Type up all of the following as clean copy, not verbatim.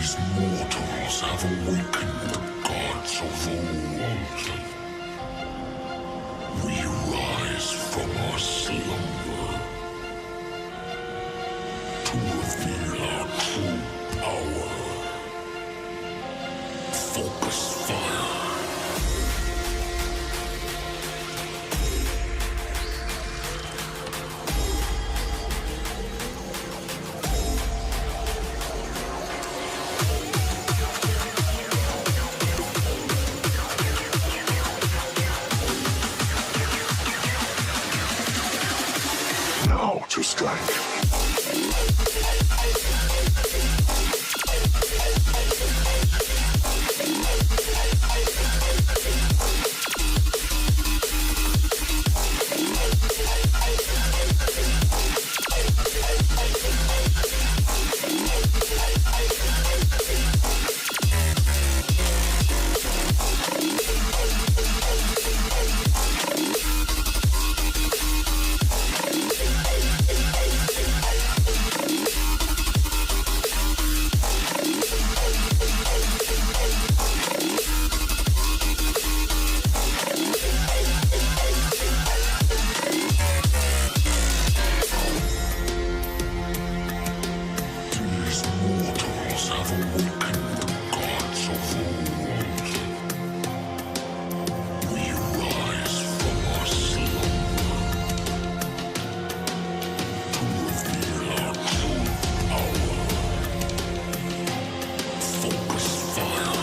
These mortals have awakened the gods of old. We rise from our slumber to reveal our true power. Focus fire. Now to strike. These mortals have awakened the gods of old. We rise from our slumber to reveal our true power. Focus fire.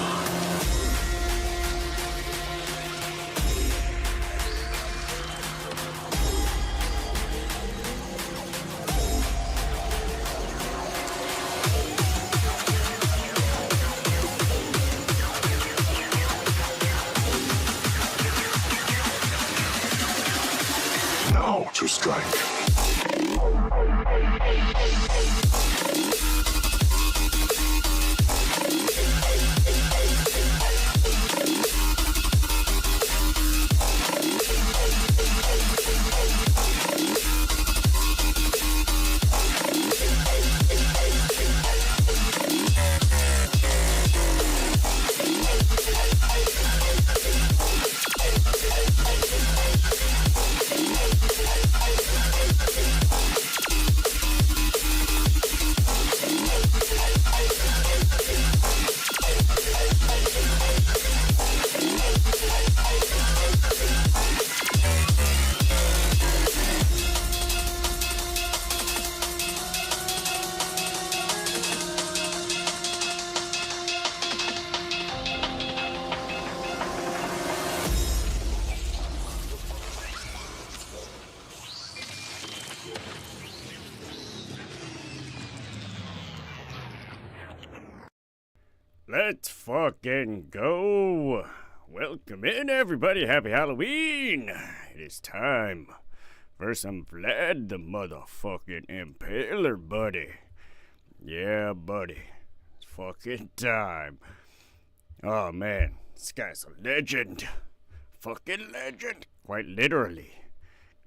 Now to strike. Let's fucking go. Welcome in, everybody. Happy Halloween. It is time for some Vlad the motherfucking Impaler, buddy. Yeah, buddy. It's fucking time. Oh, man. This guy's a legend. Fucking legend. Quite literally.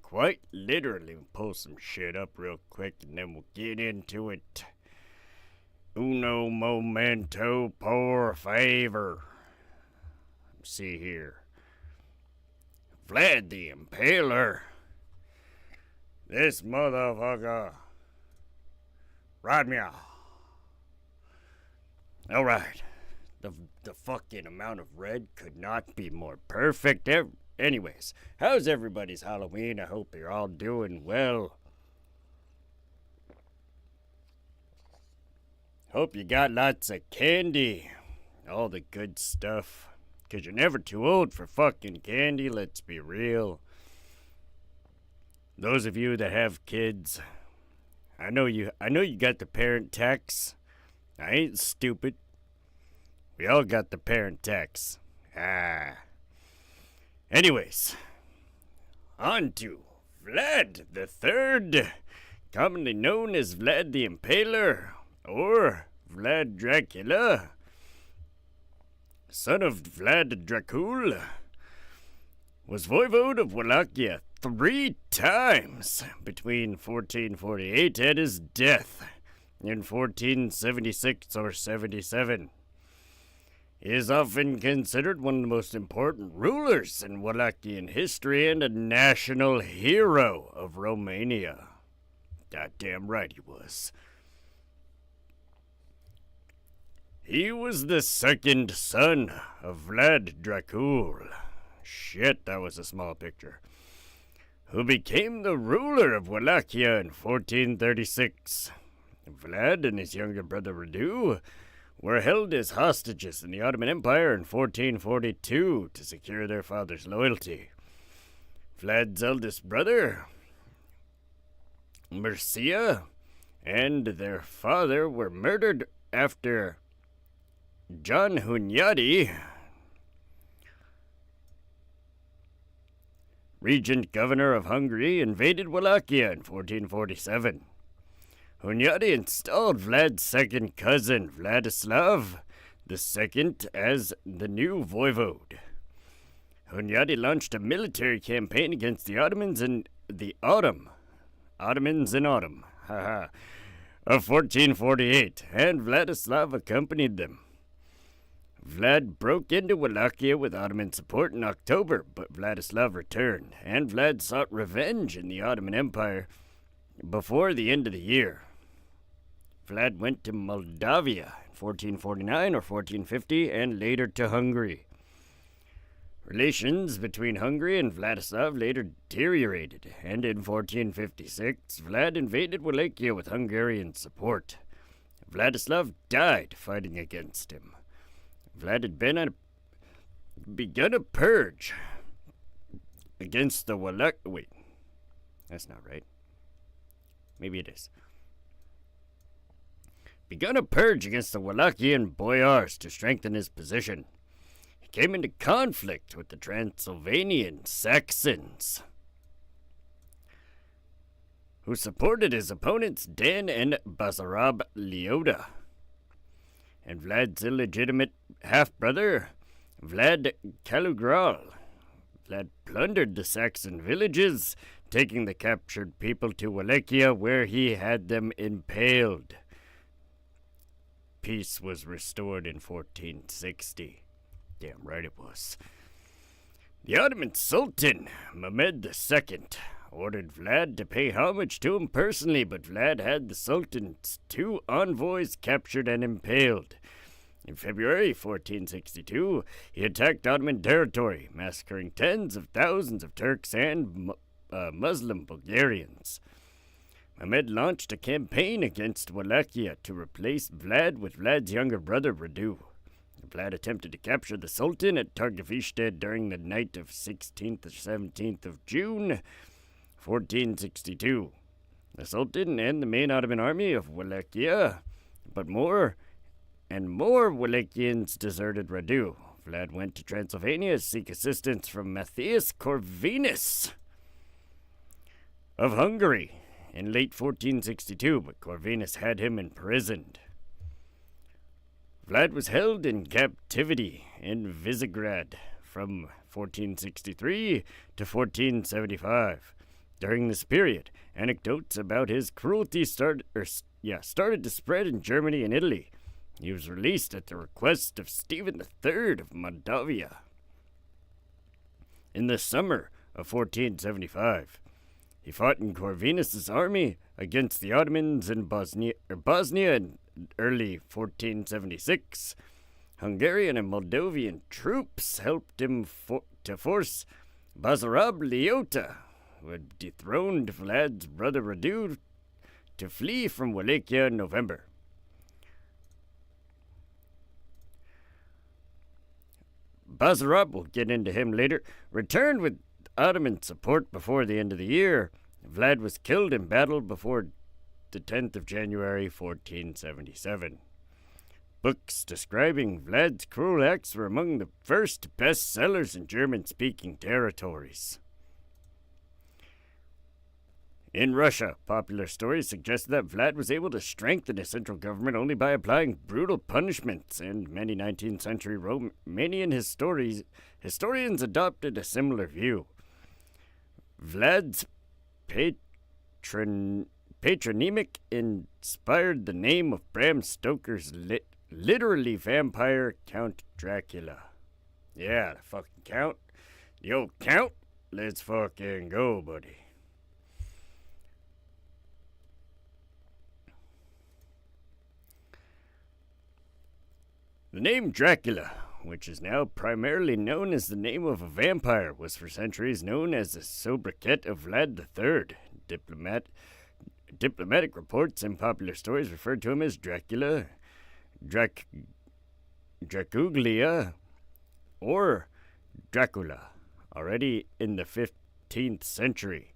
Quite literally. We'll pull some shit up real quick and then we'll get into it. Uno momento por favor. Let's see here. Vlad the Impaler. This motherfucker. Ride me out. Alright. The fucking amount of red could not be more perfect. Anyways, how's everybody's Halloween? I hope you're all doing well. Hope you got lots of candy. All the good stuff. 'Cause you're never too old for fucking candy, let's be real. Those of you that have kids, I know you got the parent tax. I ain't stupid. We all got the parent tax. Anyways, on to Vlad the Third, commonly known as Vlad the Impaler, or Vlad Dracula, son of Vlad Dracul, was voivode of Wallachia 3 times between 1448 and his death in 1476 or 77. He is often considered one of the most important rulers in Wallachian history and a national hero of Romania. Goddamn right he was. He was the second son of Vlad Dracul. Shit, that was a small picture. Who became the ruler of Wallachia in 1436. Vlad and his younger brother Radu were held as hostages in the Ottoman Empire in 1442 to secure their father's loyalty. Vlad's eldest brother, Mircea, and their father were murdered after John Hunyadi, regent governor of Hungary, invaded Wallachia in 1447. Hunyadi installed Vlad's second cousin, Vladislav II, as the new voivode. Hunyadi launched a military campaign against the Ottomans in the autumn of 1448, and Vladislav accompanied them. Vlad broke into Wallachia with Ottoman support in October, but Vladislav returned, and Vlad sought revenge in the Ottoman Empire before the end of the year. Vlad went to Moldavia in 1449 or 1450, and later to Hungary. Relations between Hungary and Vladislav later deteriorated, and in 1456, Vlad invaded Wallachia with Hungarian support. Vladislav died fighting against him. Vlad had begun a purge against the Wait, that's not right. Maybe it is. Begun a purge against the Wallachian boyars to strengthen his position. He came into conflict with the Transylvanian Saxons, who supported his opponents Dan and Basarab Leota, and Vlad's illegitimate half-brother, Vlad Kalugral. Vlad plundered the Saxon villages, taking the captured people to Wallachia, where he had them impaled. Peace was restored in 1460. Damn right it was. The Ottoman Sultan, Mehmed II, ordered Vlad to pay homage to him personally, but Vlad had the Sultan's two envoys captured and impaled. In February 1462, he attacked Ottoman territory, massacring tens of thousands of Turks and Muslim Bulgarians. Mehmed launched a campaign against Wallachia to replace Vlad with Vlad's younger brother Radu. Vlad attempted to capture the Sultan at Targovishte during the night of 16th or 17th of June, 1462. The Sultan and the main Ottoman army of Wallachia, but more Wallachians deserted Radu. Vlad went to Transylvania to seek assistance from Matthias Corvinus of Hungary in late 1462, but Corvinus had him imprisoned. Vlad was held in captivity in Visegrad from 1463 to 1475. During this period, anecdotes about his cruelty started to spread in Germany and Italy. He was released at the request of Stephen III of Moldavia in the summer of 1475. He fought in Corvinus's army against the Ottomans in Bosnia in early 1476. Hungarian and Moldovan troops helped him to force Basarab Leota, who had dethroned Vlad's brother Radu, to flee from Wallachia in November. Basarab, we'll get into him later, returned with Ottoman support before the end of the year. Vlad was killed in battle before the 10th of January, 1477. Books describing Vlad's cruel acts were among the first bestsellers in German-speaking territories. In Russia, popular stories suggest that Vlad was able to strengthen his central government only by applying brutal punishments, and many 19th century Romanian historians adopted a similar view. Vlad's patronymic inspired the name of Bram Stoker's literally vampire Count Dracula. Yeah, the fucking Count. The old Count. Let's fucking go, buddy. The name Dracula, which is now primarily known as the name of a vampire, was for centuries known as the sobriquet of Vlad III. Diplomatic reports and popular stories referred to him as Dracula, Dracuglia, or Dracula. Already in the 15th century,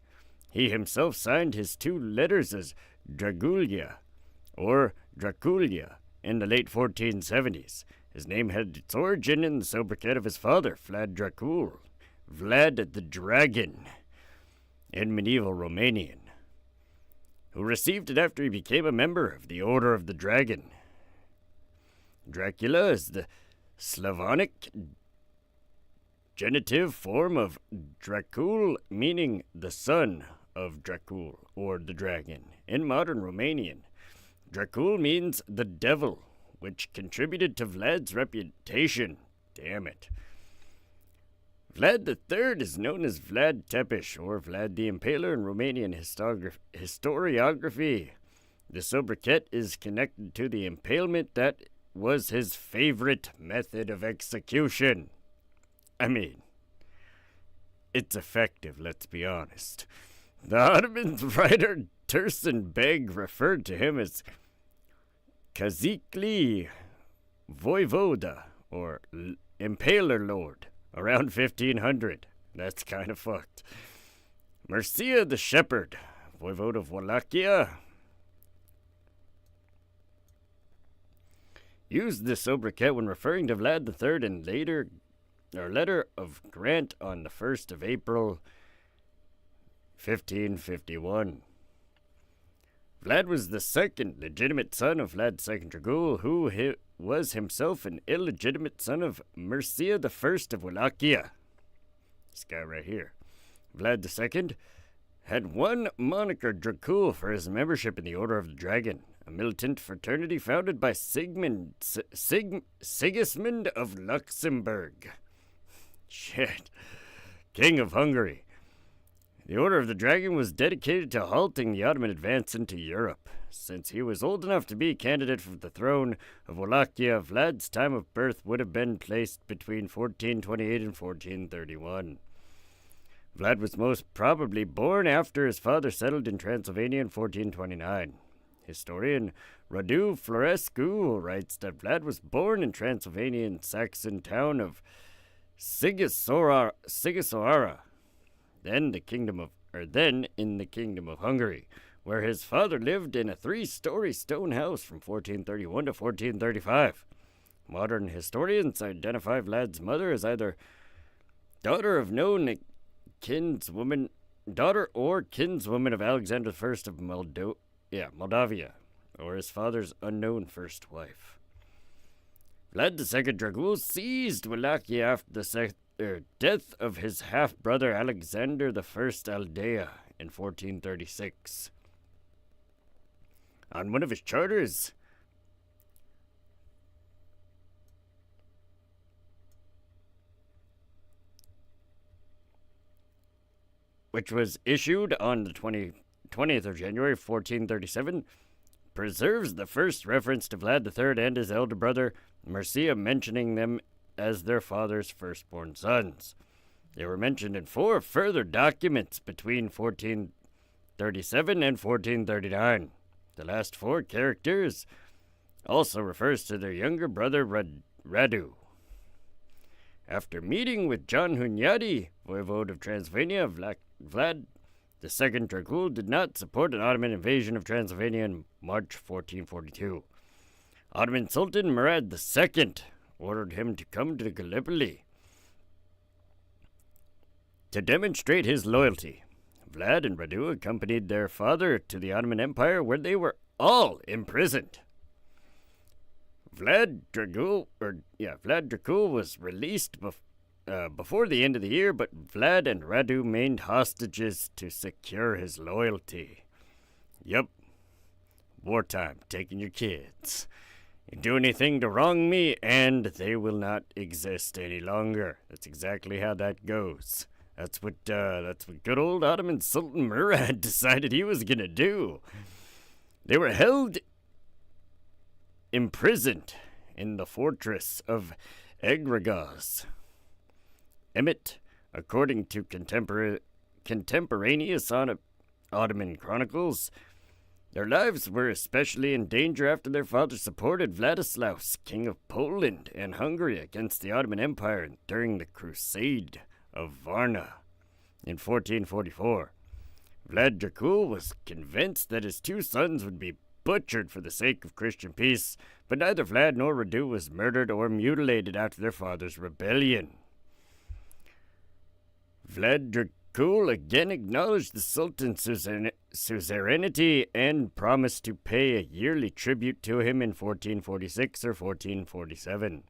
he himself signed his two letters as Dragulia or Draculia in the late 1470s. His name had its origin in the sobriquet of his father, Vlad Dracul, Vlad the Dragon, in medieval Romanian, who received it after he became a member of the Order of the Dragon. Dracula is the Slavonic genitive form of Dracul, meaning the son of Dracul, or the dragon. In modern Romanian, Dracul means the devil, which contributed to Vlad's reputation. Damn it. Vlad III is known as Vlad Tepes, or Vlad the Impaler in Romanian historiography. The sobriquet is connected to the impalement that was his favorite method of execution. I mean, it's effective, let's be honest. The Ottoman writer Tursun Beg referred to him as Kazikli Voivoda, or Impaler Lord, around 1500. That's kind of fucked. Mircea the Shepherd, Voivode of Wallachia, used this sobriquet when referring to Vlad III in letter of grant on the 1st of April, 1551. Vlad was the second legitimate son of Vlad II Dragul, who was himself an illegitimate son of Mircea I of Wallachia. This guy right here. Vlad II had one moniker, Dracul, for his membership in the Order of the Dragon, a militant fraternity founded by Sigismund of Luxembourg. Shit. King of Hungary. The Order of the Dragon was dedicated to halting the Ottoman advance into Europe. Since he was old enough to be a candidate for the throne of Wallachia, Vlad's time of birth would have been placed between 1428 and 1431. Vlad was most probably born after his father settled in Transylvania in 1429. Historian Radu Florescu writes that Vlad was born in Transylvanian Saxon town of Sigisoara, then in the Kingdom of Hungary, where his father lived in a 3-story stone house from 1431 to 1435. Modern historians identify Vlad's mother as either daughter or kinswoman of Alexander I of Moldavia, or his father's unknown first wife. Vlad II Dragul seized Wallachia after the death of his half-brother Alexander I Aldea in 1436. On one of his charters, which was issued on the 20th of January 1437, preserves the first reference to Vlad III and his elder brother Mircea, mentioning them as their father's firstborn sons. They were mentioned in 4 further documents between 1437 and 1439. The last 4 characters also refers to their younger brother Radu. After meeting with John Hunyadi, voivode of Transylvania, Vlad II Dracul did not support an Ottoman invasion of Transylvania in March 1442. Ottoman Sultan Murad II ordered him to come to Gallipoli to demonstrate his loyalty. Vlad and Radu accompanied their father to the Ottoman Empire, where they were all imprisoned. Vlad Dracul was released before the end of the year, but Vlad and Radu remained hostages to secure his loyalty. Yup. Wartime, taking your kids. You do anything to wrong me, and they will not exist any longer. That's exactly how that goes. That's what good old Ottoman Sultan Murad decided he was gonna do. They were held imprisoned in the fortress of Egragaz. Emmet, according to contemporaneous Ottoman chronicles, their lives were especially in danger after their father supported Vladislaus, King of Poland and Hungary, against the Ottoman Empire during the Crusade of Varna in 1444. Vlad Dracul was convinced that his two sons would be butchered for the sake of Christian peace, but neither Vlad nor Radu was murdered or mutilated after their father's rebellion. Vlad Dracul again acknowledged the Sultan's suzerainty and promised to pay a yearly tribute to him in 1446 or 1447.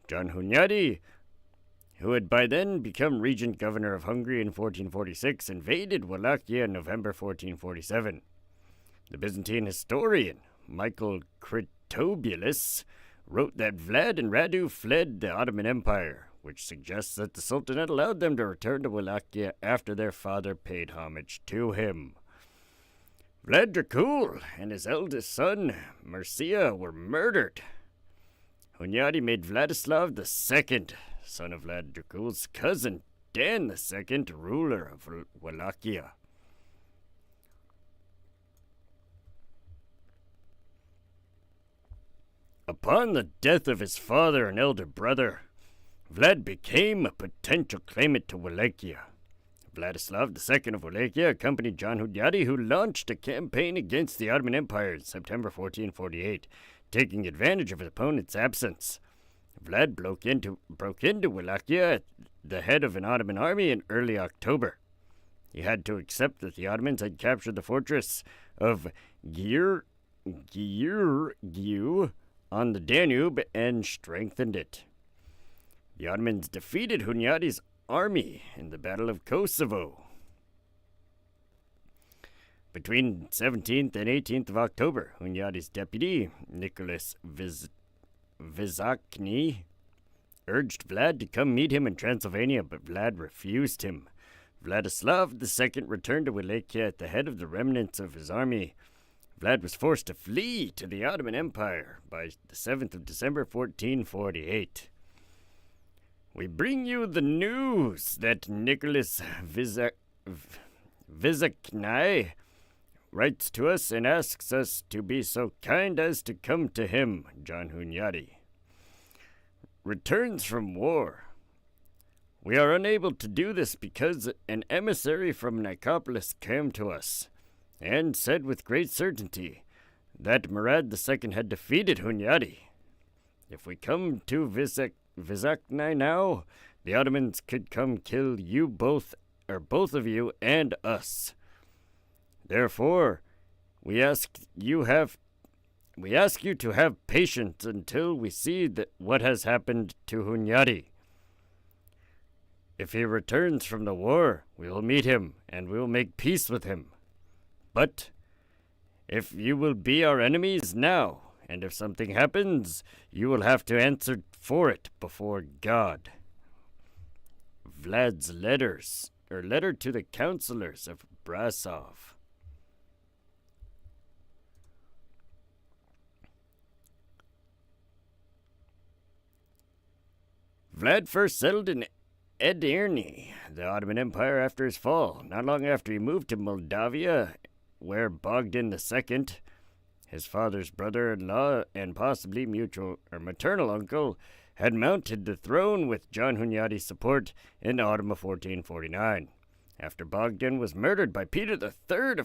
John Hunyadi, who had by then become regent governor of Hungary in 1446, invaded Wallachia in November 1447. The Byzantine historian Michael Critobulus wrote that Vlad and Radu fled the Ottoman Empire, which suggests that the Sultan had allowed them to return to Wallachia after their father paid homage to him. Vlad Dracul and his eldest son, Mircea, were murdered. Hunyadi made Vladislav II, son of Vlad Dracul's cousin, Dan II, ruler of Wallachia. Upon the death of his father and elder brother, Vlad became a potential claimant to Wallachia. Vladislav II of Wallachia accompanied John Hunyadi, who launched a campaign against the Ottoman Empire in September 1448, taking advantage of his opponent's absence. Vlad broke into Wallachia at the head of an Ottoman army in early October. He had to accept that the Ottomans had captured the fortress of Giurgiu on the Danube and strengthened it. The Ottomans defeated Hunyadi's army in the Battle of Kosovo. Between 17th and 18th of October, Hunyadi's deputy, Nicholas Vizakny, urged Vlad to come meet him in Transylvania, but Vlad refused him. Vladislav II returned to Wallachia at the head of the remnants of his army. Vlad was forced to flee to the Ottoman Empire by the 7th of December 1448. We bring you the news that Nicholas Vizakny writes to us and asks us to be so kind as to come to him, John Hunyadi. Returns from war. We are unable to do this because an emissary from Nicopolis came to us and said with great certainty that Murad II had defeated Hunyadi. If we come to Vizakny now, the Ottomans could come kill you both, or both of you and us. Therefore, we ask you to have patience until we see what has happened to Hunyadi. If he returns from the war, we will meet him and we will make peace with him. But if you will be our enemies now, and if something happens, you will have to answer for it before God. Vlad's letter to the councillors of Brasov. Vlad first settled in Edirne, the Ottoman Empire, after his fall. Not long after, he moved to Moldavia, where Bogdan II, his father's brother-in-law and possibly maternal uncle, had mounted the throne with John Hunyadi's support in autumn of 1449. After Bogdan was murdered by Peter III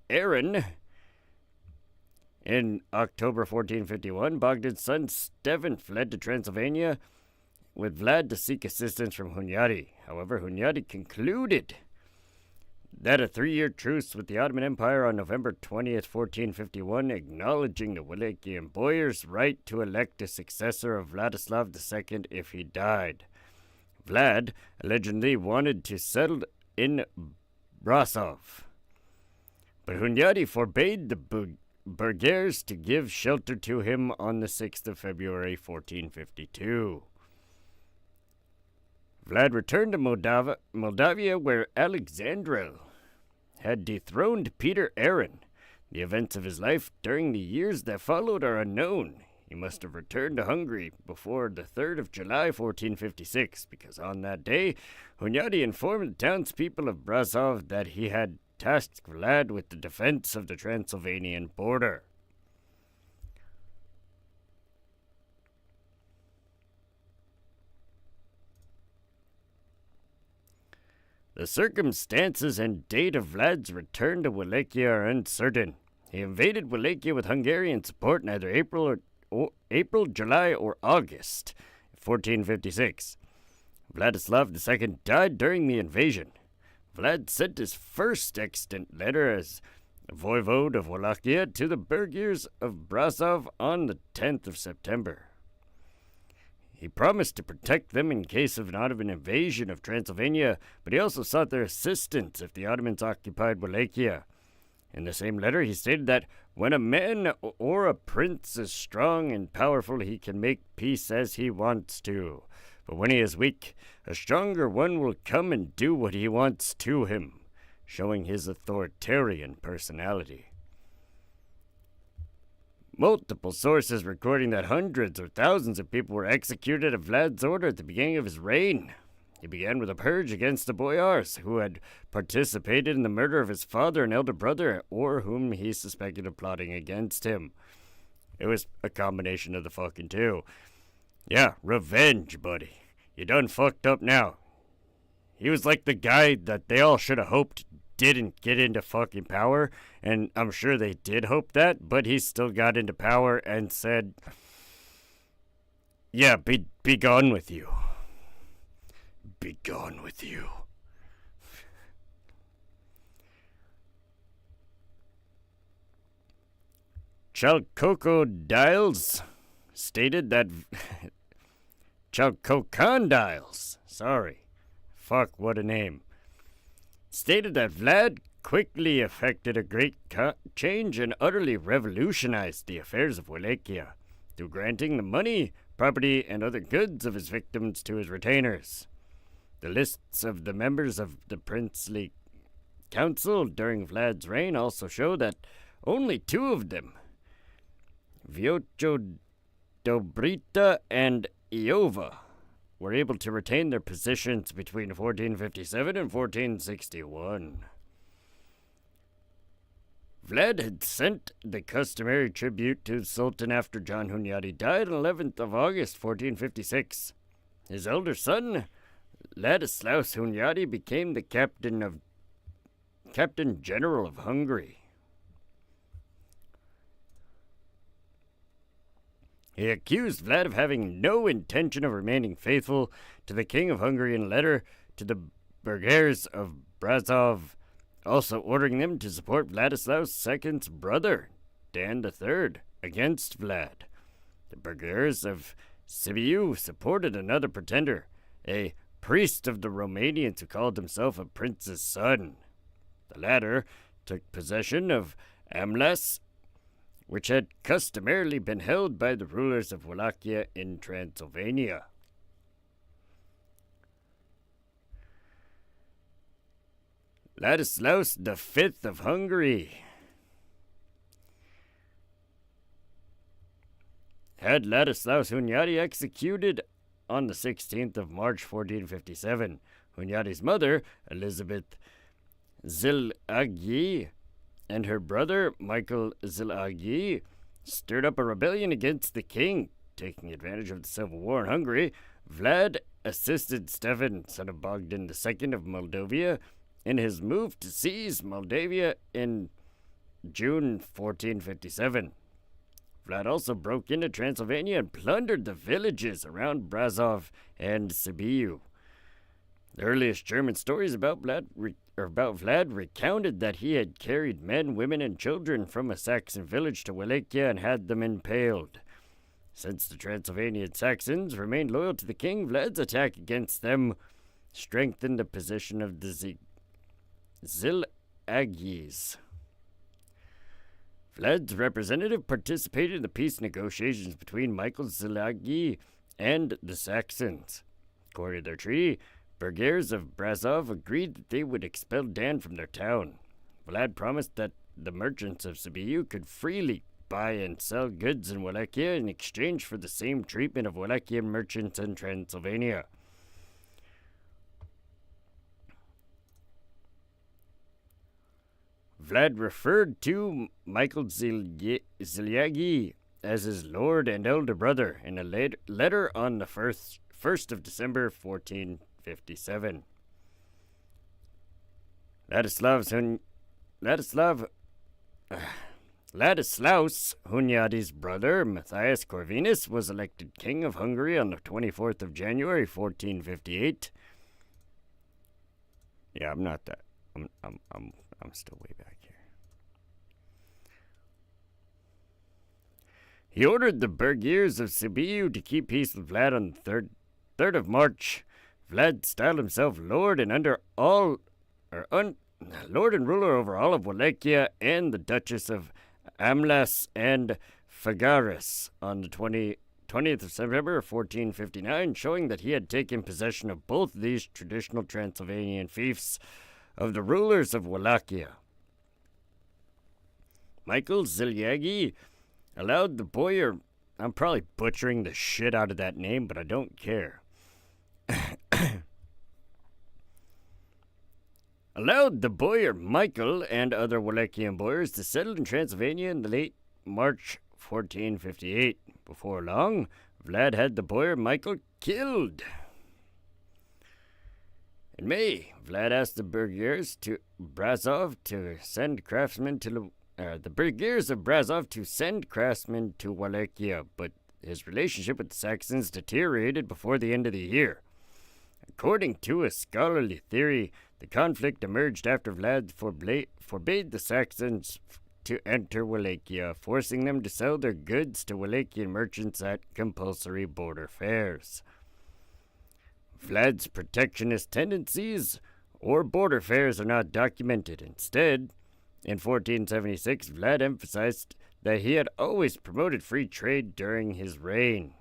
Aaron in October 1451, Bogdan's son Stephen fled to Transylvania with Vlad to seek assistance from Hunyadi. However, Hunyadi concluded that a 3-year truce with the Ottoman Empire on November 20th, 1451, acknowledging the Wallachian boyar's right to elect a successor of Vladislav II if he died. Vlad allegedly wanted to settle in Brasov. but Hunyadi forbade the Bulgars to give shelter to him on the 6th of February 1452. Vlad returned to Moldavia, where Alexandrel had dethroned Peter Aaron. The events of his life during the years that followed are unknown. He must have returned to Hungary before the 3rd of July 1456, because on that day, Hunyadi informed the townspeople of Brasov that he had tasked Vlad with the defense of the Transylvanian border. The circumstances and date of Vlad's return to Wallachia are uncertain. He invaded Wallachia with Hungarian support in either April, July, or August 1456. Vladislav II died during the invasion. Vlad sent his first extant letter as voivode of Wallachia to the burghers of Brasov on the 10th of September. He promised to protect them in case of an Ottoman invasion of Transylvania, but he also sought their assistance if the Ottomans occupied Wallachia. In the same letter, he stated that when a man or a prince is strong and powerful, he can make peace as he wants to. But when he is weak, a stronger one will come and do what he wants to him, showing his authoritarian personality. Multiple sources recording that hundreds or thousands of people were executed at Vlad's order at the beginning of his reign. He began with a purge against the boyars who had participated in the murder of his father and elder brother, or whom he suspected of plotting against him. It was a combination of the fucking two. Yeah, revenge, buddy. You done fucked up now. He was like the guy that they all should have hoped didn't get into fucking power, and I'm sure they did hope that, but he still got into power and said, yeah, be gone with you. Be gone with you. Chalcocondyles stated that Chalcocondyles, sorry, fuck, what a name, stated that Vlad quickly effected a great change and utterly revolutionized the affairs of Wallachia through granting the money, property, and other goods of his victims to his retainers. The lists of the members of the princely council during Vlad's reign also show that only two of them, Vyocho Dobrita and Iova, were able to retain their positions between 1457 and 1461. Vlad had sent the customary tribute to the Sultan after John Hunyadi died on 11th of August 1456. His elder son, Ladislaus Hunyadi, became the Captain General of Hungary. He accused Vlad of having no intention of remaining faithful to the King of Hungary in a letter to the burghers of Brasov, also ordering them to support Vladislaus II's brother, Dan III, against Vlad. The burghers of Sibiu supported another pretender, a priest of the Romanians who called himself a prince's son. The latter took possession of Amlas, which had customarily been held by the rulers of Wallachia in Transylvania. Ladislaus V of Hungary had Ladislaus Hunyadi executed on the 16th of March 1457. Hunyadi's mother, Elizabeth Zilagyi, and her brother, Michael Zilagyi, stirred up a rebellion against the king. Taking advantage of the civil war in Hungary, Vlad assisted Stefan, son of Bogdan II of Moldavia, in his move to seize Moldavia in June 1457. Vlad also broke into Transylvania and plundered the villages around Brasov and Sibiu. The earliest German stories about Vlad recounted that he had carried men, women, and children from a Saxon village to Wallachia and had them impaled. Since the Transylvanian Saxons remained loyal to the king, Vlad's attack against them strengthened the position of the Zilagyis. Vlad's representative participated in the peace negotiations between Michael Zilagi and the Saxons. According to their treaty, burghers of Brazov agreed that they would expel Dan from their town. Vlad promised that the merchants of Sibiu could freely buy and sell goods in Wallachia in exchange for the same treatment of Wallachian merchants in Transylvania. Vlad referred to Michael Ziliagi as his lord and elder brother in a letter on the 1st of December 1457. Ladislaus Hunyadi's brother, Matthias Corvinus, was elected king of Hungary on the 24th of January 1458. Yeah, I'm not that. I'm still way back here. He ordered the burghers of Sibiu to keep peace with Vlad on the 3rd of March. Vlad styled himself lord and lord and ruler over all of Wallachia and the Duchess of Amlas and Fagaris on the 20th of September 1459, showing that he had taken possession of both these traditional Transylvanian fiefs of the rulers of Wallachia. Michael Ziliagi allowed the boyar, I'm probably butchering the shit out of that name, but I don't care, allowed the boyar Michael and other Wallachian boyars to settle in Transylvania in the late March 1458. Before long, Vlad had the boyar Michael killed. In May, Vlad asked the burghers of Brazov to send craftsmen to Wallachia, but his relationship with the Saxons deteriorated before the end of the year. According to a scholarly theory, the conflict emerged after Vlad forbade the Saxons to enter Wallachia, forcing them to sell their goods to Wallachian merchants at compulsory border fairs. Vlad's protectionist tendencies or border fairs are not documented. Instead, in 1476, Vlad emphasized that he had always promoted free trade during his reign.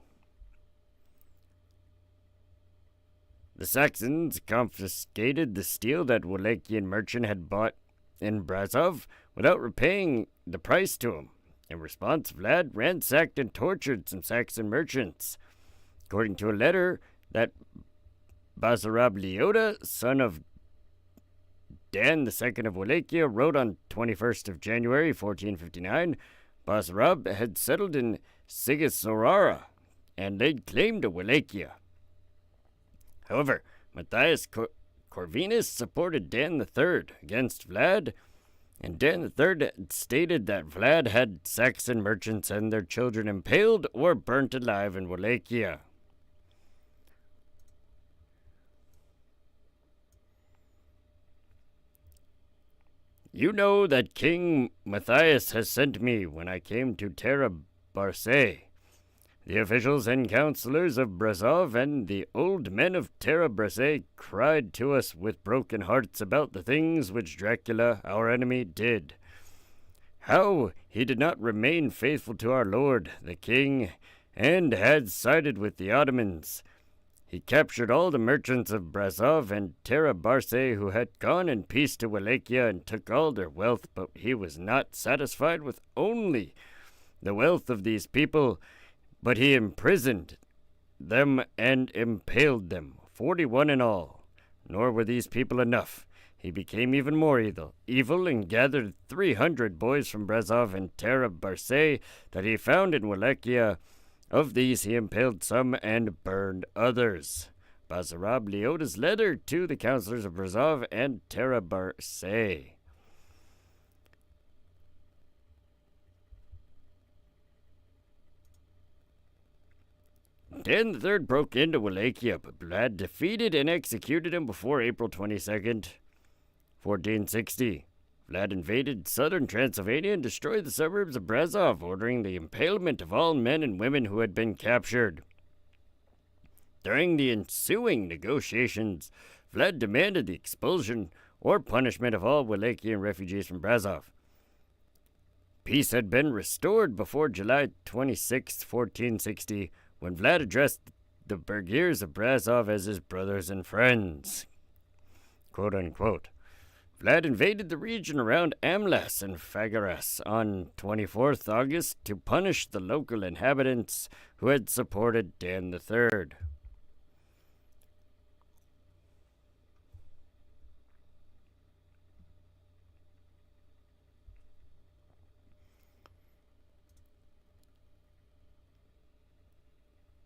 The Saxons confiscated the steel that Wallachian merchant had bought in Brazov without repaying the price to him. In response, Vlad ransacked and tortured some Saxon merchants. According to a letter that Basarab Leota, son of Dan II of Wallachia, wrote on 21st of January 1459, Basarab had settled in Sigisoara and laid claim to Wallachia. However, Matthias Corvinus supported Dan III against Vlad, and Dan III stated that Vlad had Saxon merchants and their children impaled or burnt alive in Wallachia. You know that King Matthias has sent me when I came to Terra Barce. The officials and counselors of Brazov and the old men of Terra Barce cried to us with broken hearts about the things which Dracula, our enemy, did. How he did not remain faithful to our lord, the king, and had sided with the Ottomans. He captured all the merchants of Brazov and Terra Barce who had gone in peace to Wallachia and took all their wealth, but he was not satisfied with only the wealth of these people, but he imprisoned them and impaled them, 41 in all. Nor were these people enough. He became even more evil and gathered 300 boys from Brazov and Terra Barce that he found in Wallachia. Of these he impaled some and burned others. Basarab Leota's letter to the counselors of Brazov and Terra Barce. Dan III broke into Wallachia, but Vlad defeated and executed him before April 22nd, 1460. Vlad invaded southern Transylvania and destroyed the suburbs of Brazov, ordering the impalement of all men and women who had been captured. During the ensuing negotiations, Vlad demanded the expulsion or punishment of all Wallachian refugees from Brazov. Peace had been restored before July 26, 1460, when Vlad addressed the Bergirs of Brasov as his brothers and friends. Quote unquote. Vlad invaded the region around Amlas and Fagaras on 24th August to punish the local inhabitants who had supported Dan III.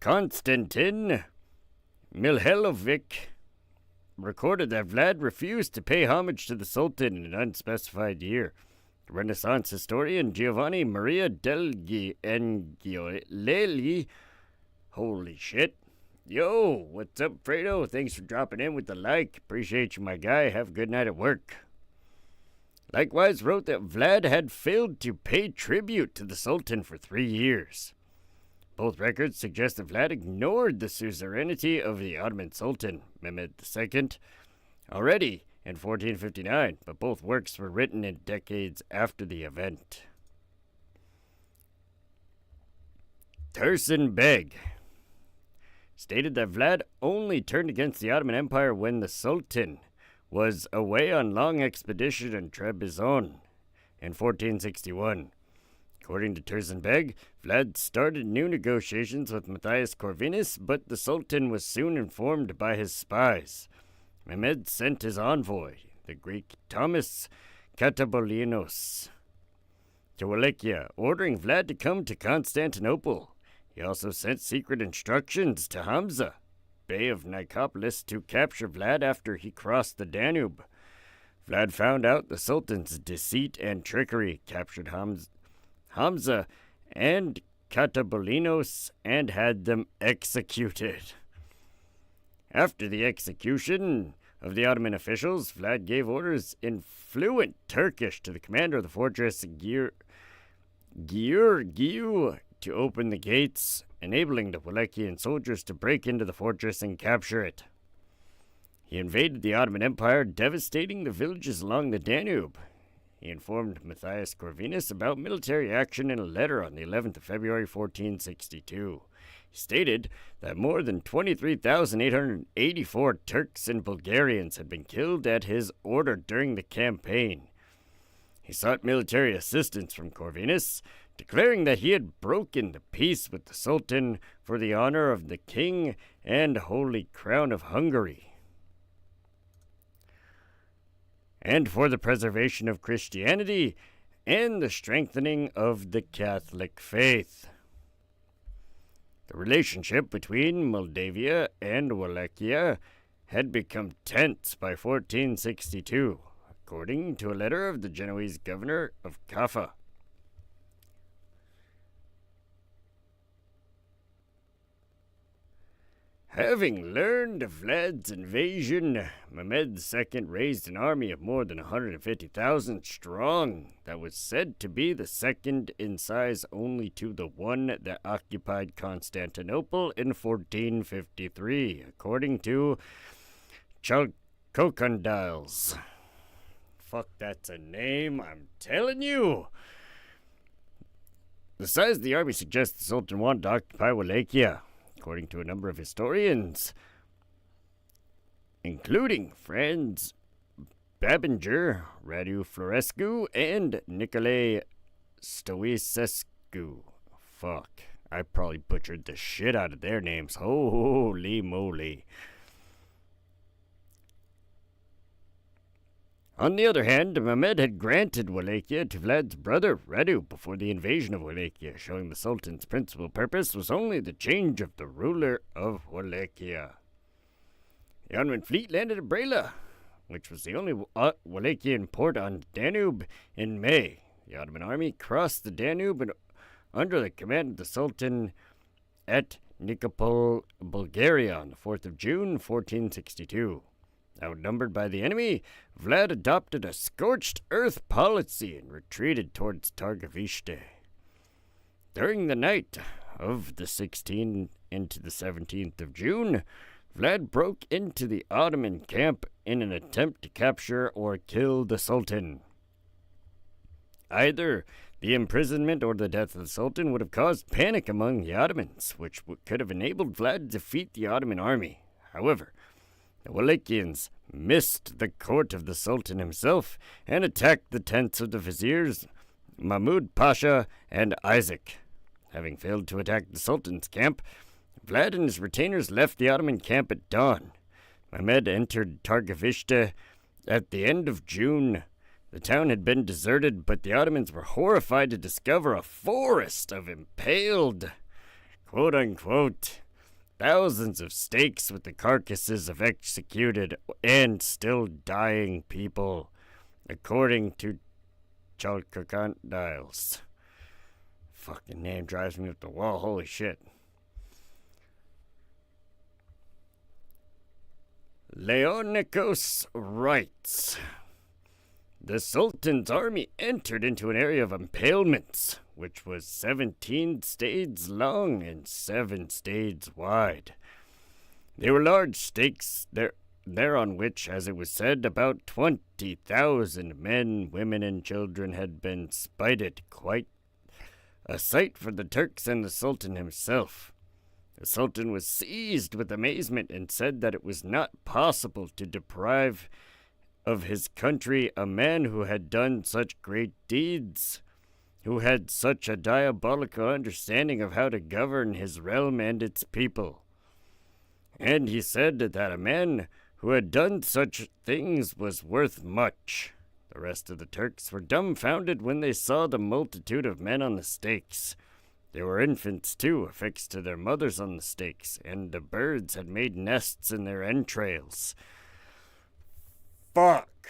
Konstantin Mihailovic recorded that Vlad refused to pay homage to the Sultan in an unspecified year. Renaissance historian Giovanni Maria degli Angiolelli. Holy shit. Yo, what's up, Fredo? Thanks for dropping in with the like. Appreciate you, my guy. Have a good night at work. Likewise wrote that Vlad had failed to pay tribute to the Sultan for 3 years. Both records suggest that Vlad ignored the suzerainty of the Ottoman Sultan, Mehmed II, already in 1459, but both works were written in decades after the event. Tursun Beg stated that Vlad only turned against the Ottoman Empire when the Sultan was away on long expedition in Trebizond in 1461. According to Tursun Beg, Vlad started new negotiations with Matthias Corvinus, but the Sultan was soon informed by his spies. Mehmed sent his envoy, the Greek Thomas Katabolinos, to Wallachia, ordering Vlad to come to Constantinople. He also sent secret instructions to Hamza, Bey of Nicopolis, to capture Vlad after he crossed the Danube. Vlad found out the Sultan's deceit and trickery, captured Hamza and Katabolinos, and had them executed. After the execution of the Ottoman officials, Vlad gave orders in fluent Turkish to the commander of the fortress, Giurgiu, to open the gates, enabling the Wallachian soldiers to break into the fortress and capture it. He invaded the Ottoman Empire, devastating the villages along the Danube. He informed Matthias Corvinus about military action in a letter on the 11th of February 1462. He stated that more than 23,884 Turks and Bulgarians had been killed at his order during the campaign. He sought military assistance from Corvinus, declaring that he had broken the peace with the Sultan for the honor of the King and Holy Crown of Hungary, and for the preservation of Christianity and the strengthening of the Catholic faith. The relationship between Moldavia and Wallachia had become tense by 1462, according to a letter of the Genoese governor of Kaffa. Having learned of Vlad's invasion, Mehmed II raised an army of more than 150,000 strong that was said to be the second in size only to the one that occupied Constantinople in 1453, according to Chalcondyles. Fuck, that's a name, I'm telling you. The size of the army suggests the Sultan wanted to occupy Wallachia, according to a number of historians, including Franz Babinger, Radu Florescu, and Nicolae Stoicescu. Fuck, I probably butchered the shit out of their names. Holy moly. On the other hand, Mehmed had granted Wallachia to Vlad's brother Radu before the invasion of Wallachia, showing the Sultan's principal purpose was only the change of the ruler of Wallachia. The Ottoman fleet landed at Brela, which was the only Wallachian port on the Danube, in May. The Ottoman army crossed the Danube under the command of the Sultan at Nikopol, Bulgaria, on the 4th of June, 1462. Outnumbered by the enemy, Vlad adopted a scorched earth policy and retreated towards Targovishte. During the night of the 16th into the 17th of June, Vlad broke into the Ottoman camp in an attempt to capture or kill the Sultan. Either The imprisonment or the death of the Sultan would have caused panic among the Ottomans, which could have enabled Vlad to defeat the Ottoman army. However, the Wallachians missed the court of the Sultan himself and attacked the tents of the viziers Mahmud Pasha and Isaac. Having failed to attack the Sultan's camp, Vlad and his retainers left the Ottoman camp at dawn. Mehmed entered Targovishte at the end of June. The town had been deserted, but the Ottomans were horrified to discover a forest of impaled, quote-unquote, thousands of stakes with the carcasses of executed and still dying people, according to Chalkokandiles. Fucking name drives me up the wall, holy shit. Leonikos writes, the Sultan's army entered into an area of impalements, which was 17 stades long and 7 stades wide. They were large stakes there on which, as it was said, about 20,000 men, women, and children had been spited, quite a sight for the Turks and the Sultan himself. The Sultan was seized with amazement and said that it was not possible to deprive of his country a man who had done such great deeds, who had such a diabolical understanding of how to govern his realm and its people. And he said that a man who had done such things was worth much. The rest of the Turks were dumbfounded when they saw the multitude of men on the stakes. There were infants, too, affixed to their mothers on the stakes, and the birds had made nests in their entrails. Fuck.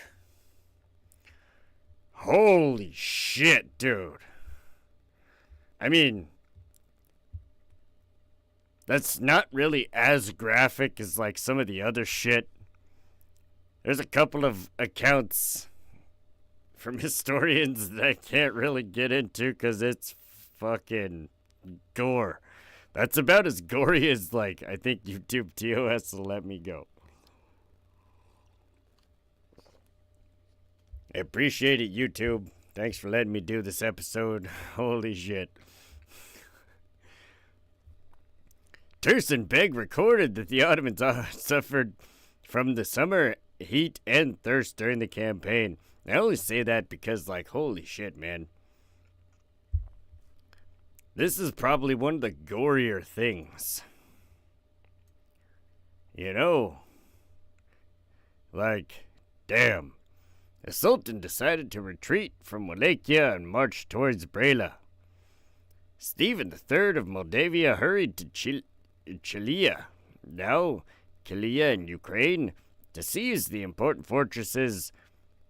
Holy shit, dude. I mean, that's not really as graphic as, like, some of the other shit. There's a couple of accounts from historians that I can't really get into because it's fucking gore. That's about as gory as, like, I think BTWS will let me go. I appreciate it, YouTube. Thanks for letting me do this episode. Holy shit. Tursun Beg recorded that the Ottomans suffered from the summer heat and thirst during the campaign. I only say that because, like, holy shit, man. This is probably one of the gorier things. You know? Like, damn. The Sultan decided to retreat from Wallachia and march towards Brela. Stephen III of Moldavia hurried to Chilia, now Kilia in Ukraine, to seize the important fortresses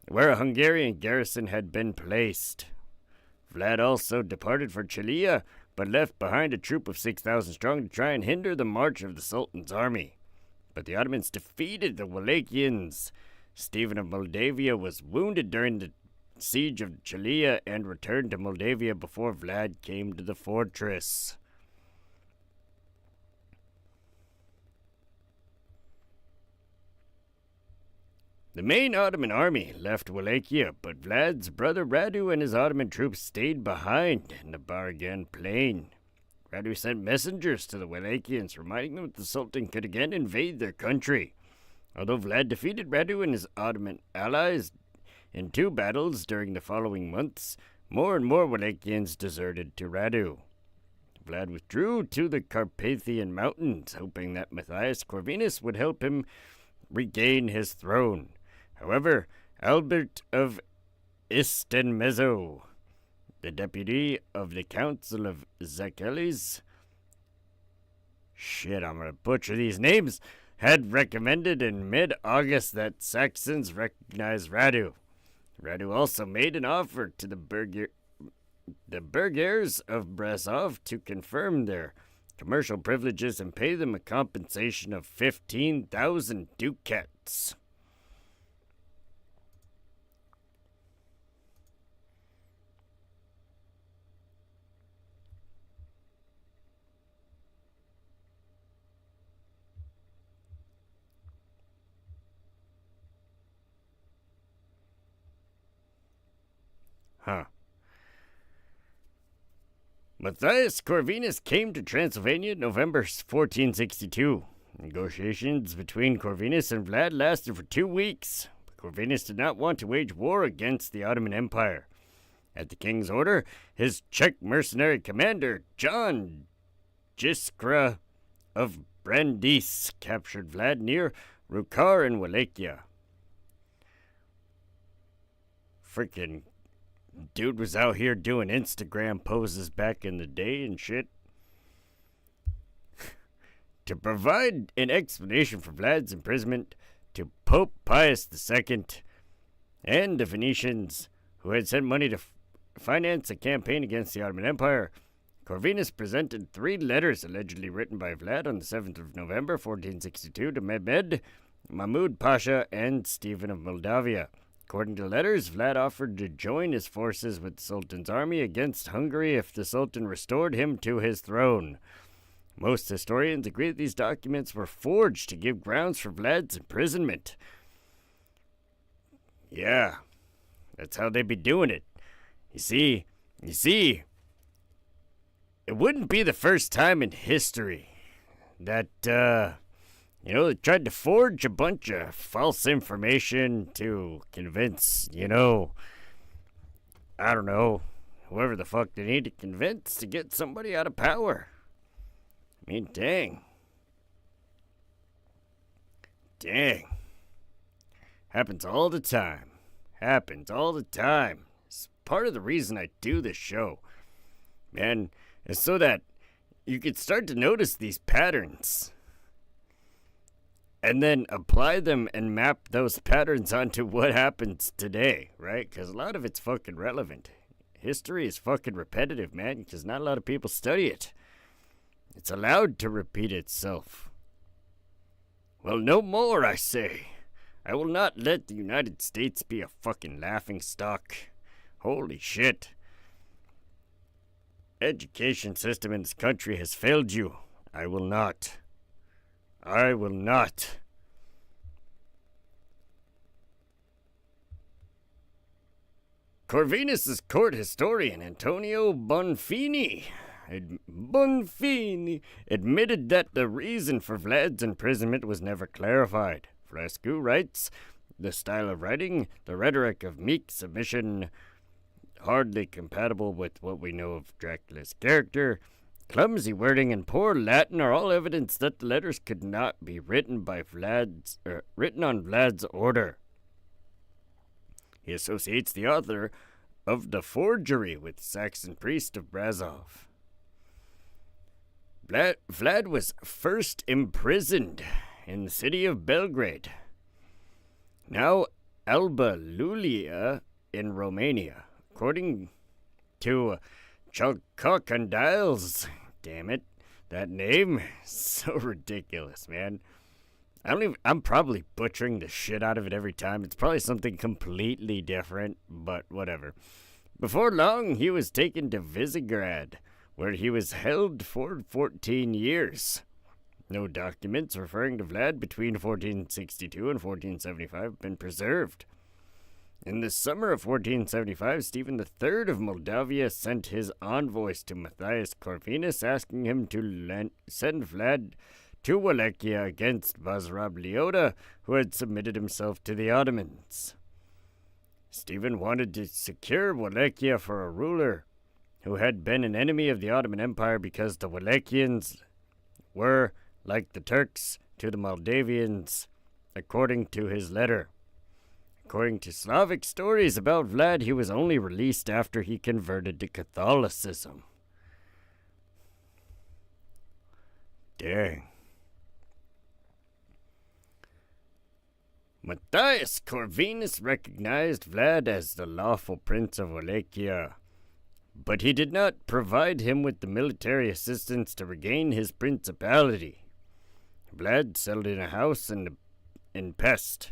where a Hungarian garrison had been placed. Vlad also departed for Chilia, but left behind a troop of 6,000 strong to try and hinder the march of the Sultan's army. But the Ottomans defeated the Wallachians. Stephen of Moldavia was wounded during the siege of Chilia and returned to Moldavia before Vlad came to the fortress. The main Ottoman army left Wallachia, but Vlad's brother Radu and his Ottoman troops stayed behind in the Bargan plain. Radu sent messengers to the Wallachians, reminding them that the Sultan could again invade their country. Although Vlad defeated Radu and his Ottoman allies in 2 battles during the following months, more and more Wallachians deserted to Radu. Vlad withdrew to the Carpathian Mountains, hoping that Matthias Corvinus would help him regain his throne. However, Albert of Istenmezo, the deputy of the Council of Zacheles, I'm gonna butcher these names, had recommended in mid-August that Saxons recognize Radu. Radu also made an offer to the Burghers of Brasov to confirm their commercial privileges and pay them a compensation of 15,000 ducats. Huh. Matthias Corvinus came to Transylvania in November 1462. Negotiations between Corvinus and Vlad lasted for 2 weeks. But Corvinus did not want to wage war against the Ottoman Empire. At the king's order, his Czech mercenary commander, John Jiskra of Brandis, captured Vlad near Rukar in Wallachia. Freaking dude was out here doing Instagram poses back in the day and shit. To provide an explanation for Vlad's imprisonment to Pope Pius II and the Venetians, who had sent money to finance a campaign against the Ottoman Empire, Corvinus presented 3 letters allegedly written by Vlad on the 7th of November 1462 to Mehmed, Mahmud Pasha, and Stephen of Moldavia. According to the letters, Vlad offered to join his forces with the Sultan's army against Hungary if the Sultan restored him to his throne. Most historians agree that these documents were forged to give grounds for Vlad's imprisonment. Yeah, that's how they be doing it. You see, it wouldn't be the first time in history that, they tried to forge a bunch of false information to convince, I don't know, whoever the fuck they need to convince to get somebody out of power. I mean, dang. Happens all the time. It's part of the reason I do this show, man, is so that you could start to notice these patterns and then apply them and map those patterns onto what happens today, right? Because a lot of it's fucking relevant. History is fucking repetitive, man, because not a lot of people study it. It's allowed to repeat itself. Well, no more, I say. I will not let the United States be a fucking laughingstock. Holy shit. Education system in this country has failed you. I will not. Corvinus's court historian Antonio Bonfini admitted that the reason for Vlad's imprisonment was never clarified. Frescu writes, the style of writing, the rhetoric of meek submission, hardly compatible with what we know of Dracula's character, clumsy wording and poor Latin are all evidence that the letters could not be written on Vlad's order. He associates the author of the forgery with Saxon priest of Brazov. Vlad was first imprisoned in the city of Belgrade, now Alba Iulia in Romania. According to Chalcondyles, damn it, that name is so ridiculous, man. I'm probably butchering the shit out of it every time. It's probably something completely different, but whatever. Before long, he was taken to Visegrad, where he was held for 14 years. No documents referring to Vlad between 1462 and 1475 have been preserved. In the summer of 1475, Stephen III of Moldavia sent his envoys to Matthias Corvinus, asking him to send Vlad to Wallachia against Basrab Leota, who had submitted himself to the Ottomans. Stephen wanted to secure Wallachia for a ruler who had been an enemy of the Ottoman Empire because the Wallachians were, like the Turks, to the Moldavians, according to his letter. According to Slavic stories about Vlad, he was only released after he converted to Catholicism. Dang. Matthias Corvinus recognized Vlad as the lawful prince of Wallachia, but he did not provide him with the military assistance to regain his principality. Vlad settled in a house in Pest,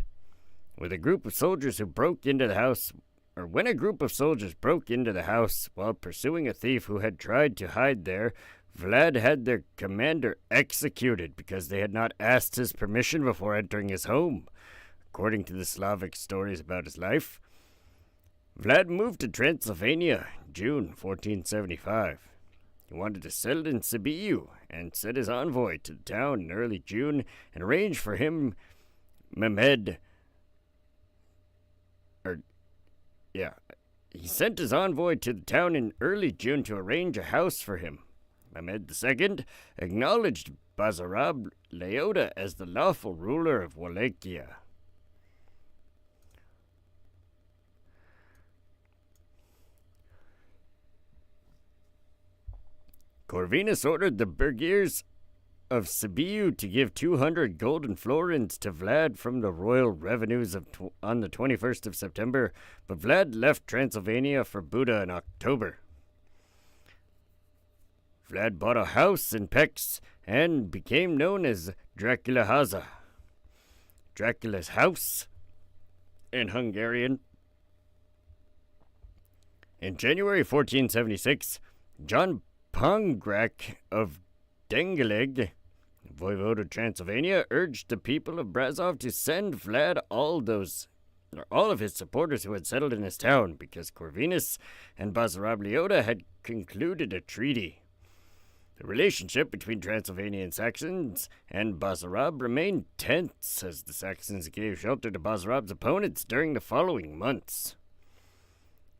with a group of soldiers who broke into the house, or when a group of soldiers broke into the house while pursuing a thief who had tried to hide there, Vlad had their commander executed because they had not asked his permission before entering his home. According to the Slavic stories about his life, Vlad moved to Transylvania in June 1475. He wanted to settle in Sibiu and sent his envoy to the town in early June and arranged for him he sent his envoy to the town in early June to arrange a house for him. Mehmed II acknowledged Basarab Leota as the lawful ruler of Wallachia. Corvinus ordered the Burghers of Sibiu to give 200 golden florins to Vlad from the royal revenues on the 21st of September, but Vlad left Transylvania for Buda in October. Vlad bought a house in Pécs and became known as Dracula Haza, Dracula's house in Hungarian. In January 1476, John Pongrak of Dengeleg, voivode of Transylvania, urged the people of Brasov to send Vlad all of his supporters who had settled in his town, because Corvinus and Basarab Leota had concluded a treaty. The relationship between Transylvanian Saxons and Basarab remained tense as the Saxons gave shelter to Basarab's opponents during the following months.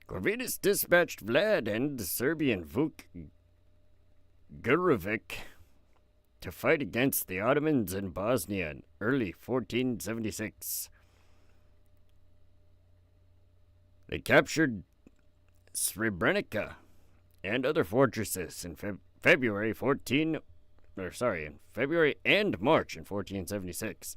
Corvinus dispatched Vlad and the Serbian Vuk Gurovic to fight against the Ottomans in Bosnia in early 1476. They captured Srebrenica and other fortresses in February and March in 1476.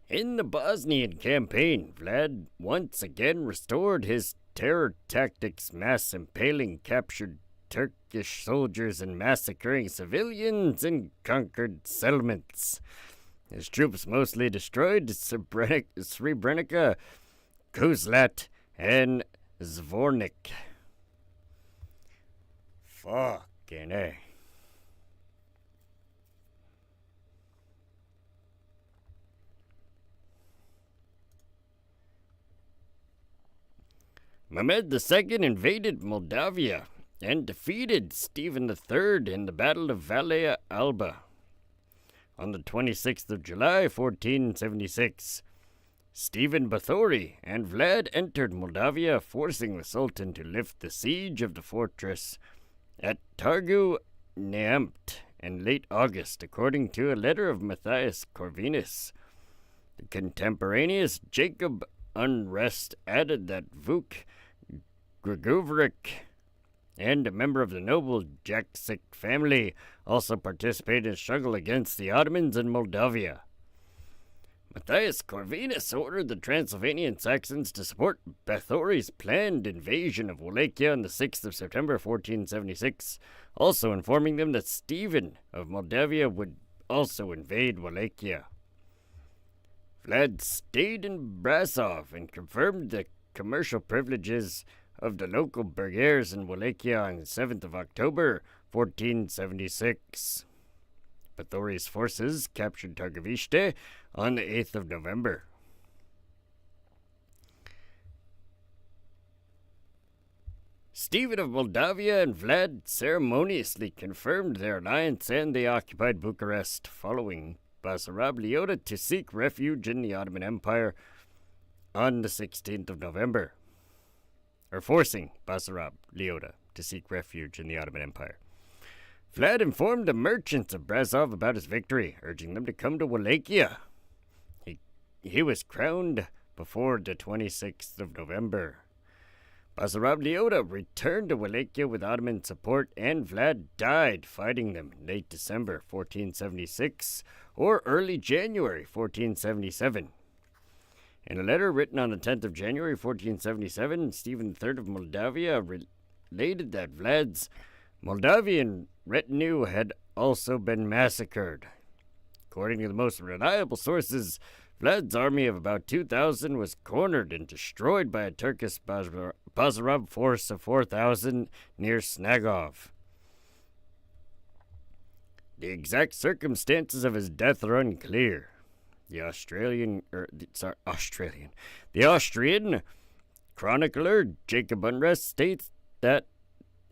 In the Bosnian campaign, Vlad once again restored his terror tactics, mass impaling captured Turkish soldiers and massacring civilians in conquered settlements. His troops mostly destroyed Srebrenica, Kuzlat, and Zvornik. Fucking A. Mehmed II invaded Moldavia and defeated Stephen III in the Battle of Valea Alba. On the 26th of July, 1476, Stephen Báthory and Vlad entered Moldavia, forcing the Sultan to lift the siege of the fortress at Targu Neamt in late August, according to a letter of Matthias Corvinus. The contemporaneous Jacob unrest added that Vuk Grigorevich and a member of the noble Jaksic family also participated in the struggle against the Ottomans in Moldavia. Matthias Corvinus ordered the Transylvanian Saxons to support Báthory's planned invasion of Wallachia on the 6th of September 1476, also informing them that Stephen of Moldavia would also invade Wallachia. Vlad stayed in Brasov and confirmed the commercial privileges of the local burghers in Wallachia on the 7th of October, 1476. Báthory's forces captured Targoviste on the 8th of November. Stephen of Moldavia and Vlad ceremoniously confirmed their alliance, and they occupied Bucharest, following Basarab Leota to seek refuge in the Ottoman Empire on the 16th of November. Or forcing Basarab Leota to seek refuge in the Ottoman Empire. Vlad informed the merchants of Brasov about his victory, urging them to come to Wallachia. He was crowned before the 26th of November. Basarab Leota returned to Wallachia with Ottoman support, and Vlad died fighting them in late December 1476 or early January 1477. In a letter written on the 10th of January 1477, Stephen III of Moldavia related that Vlad's Moldavian retinue had also been massacred. According to the most reliable sources, Vlad's army of about 2,000 was cornered and destroyed by a Turkish Basarab force of 4,000 near Snagov. The exact circumstances of his death are unclear. The Austrian chronicler Jacob Unrest states that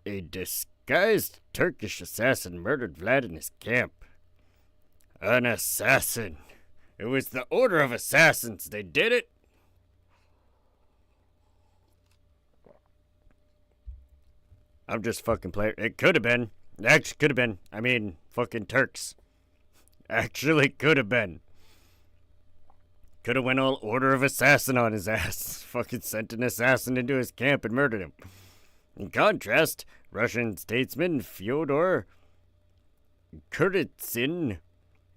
a disguised Turkish assassin murdered Vlad in his camp. An assassin. It was the Order of Assassins. They did it. I'm just fucking playing. It could have been. It actually could have been. I mean, fucking Turks. Actually could have been. Could have went all Order of Assassin on his ass. Fucking sent an assassin into his camp and murdered him. In contrast, Russian statesman Fyodor Kuritsyn,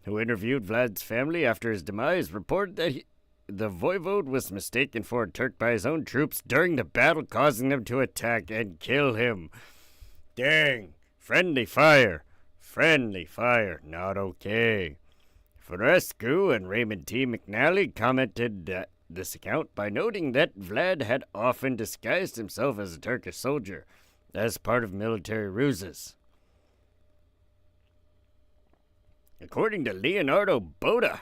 who interviewed Vlad's family after his demise, reported that the voivode was mistaken for a Turk by his own troops during the battle, causing them to attack and kill him. Dang. Friendly fire. Friendly fire. Not okay. Forescu and Raymond T. McNally commented this account by noting that Vlad had often disguised himself as a Turkish soldier as part of military ruses. According to Leonardo Boda,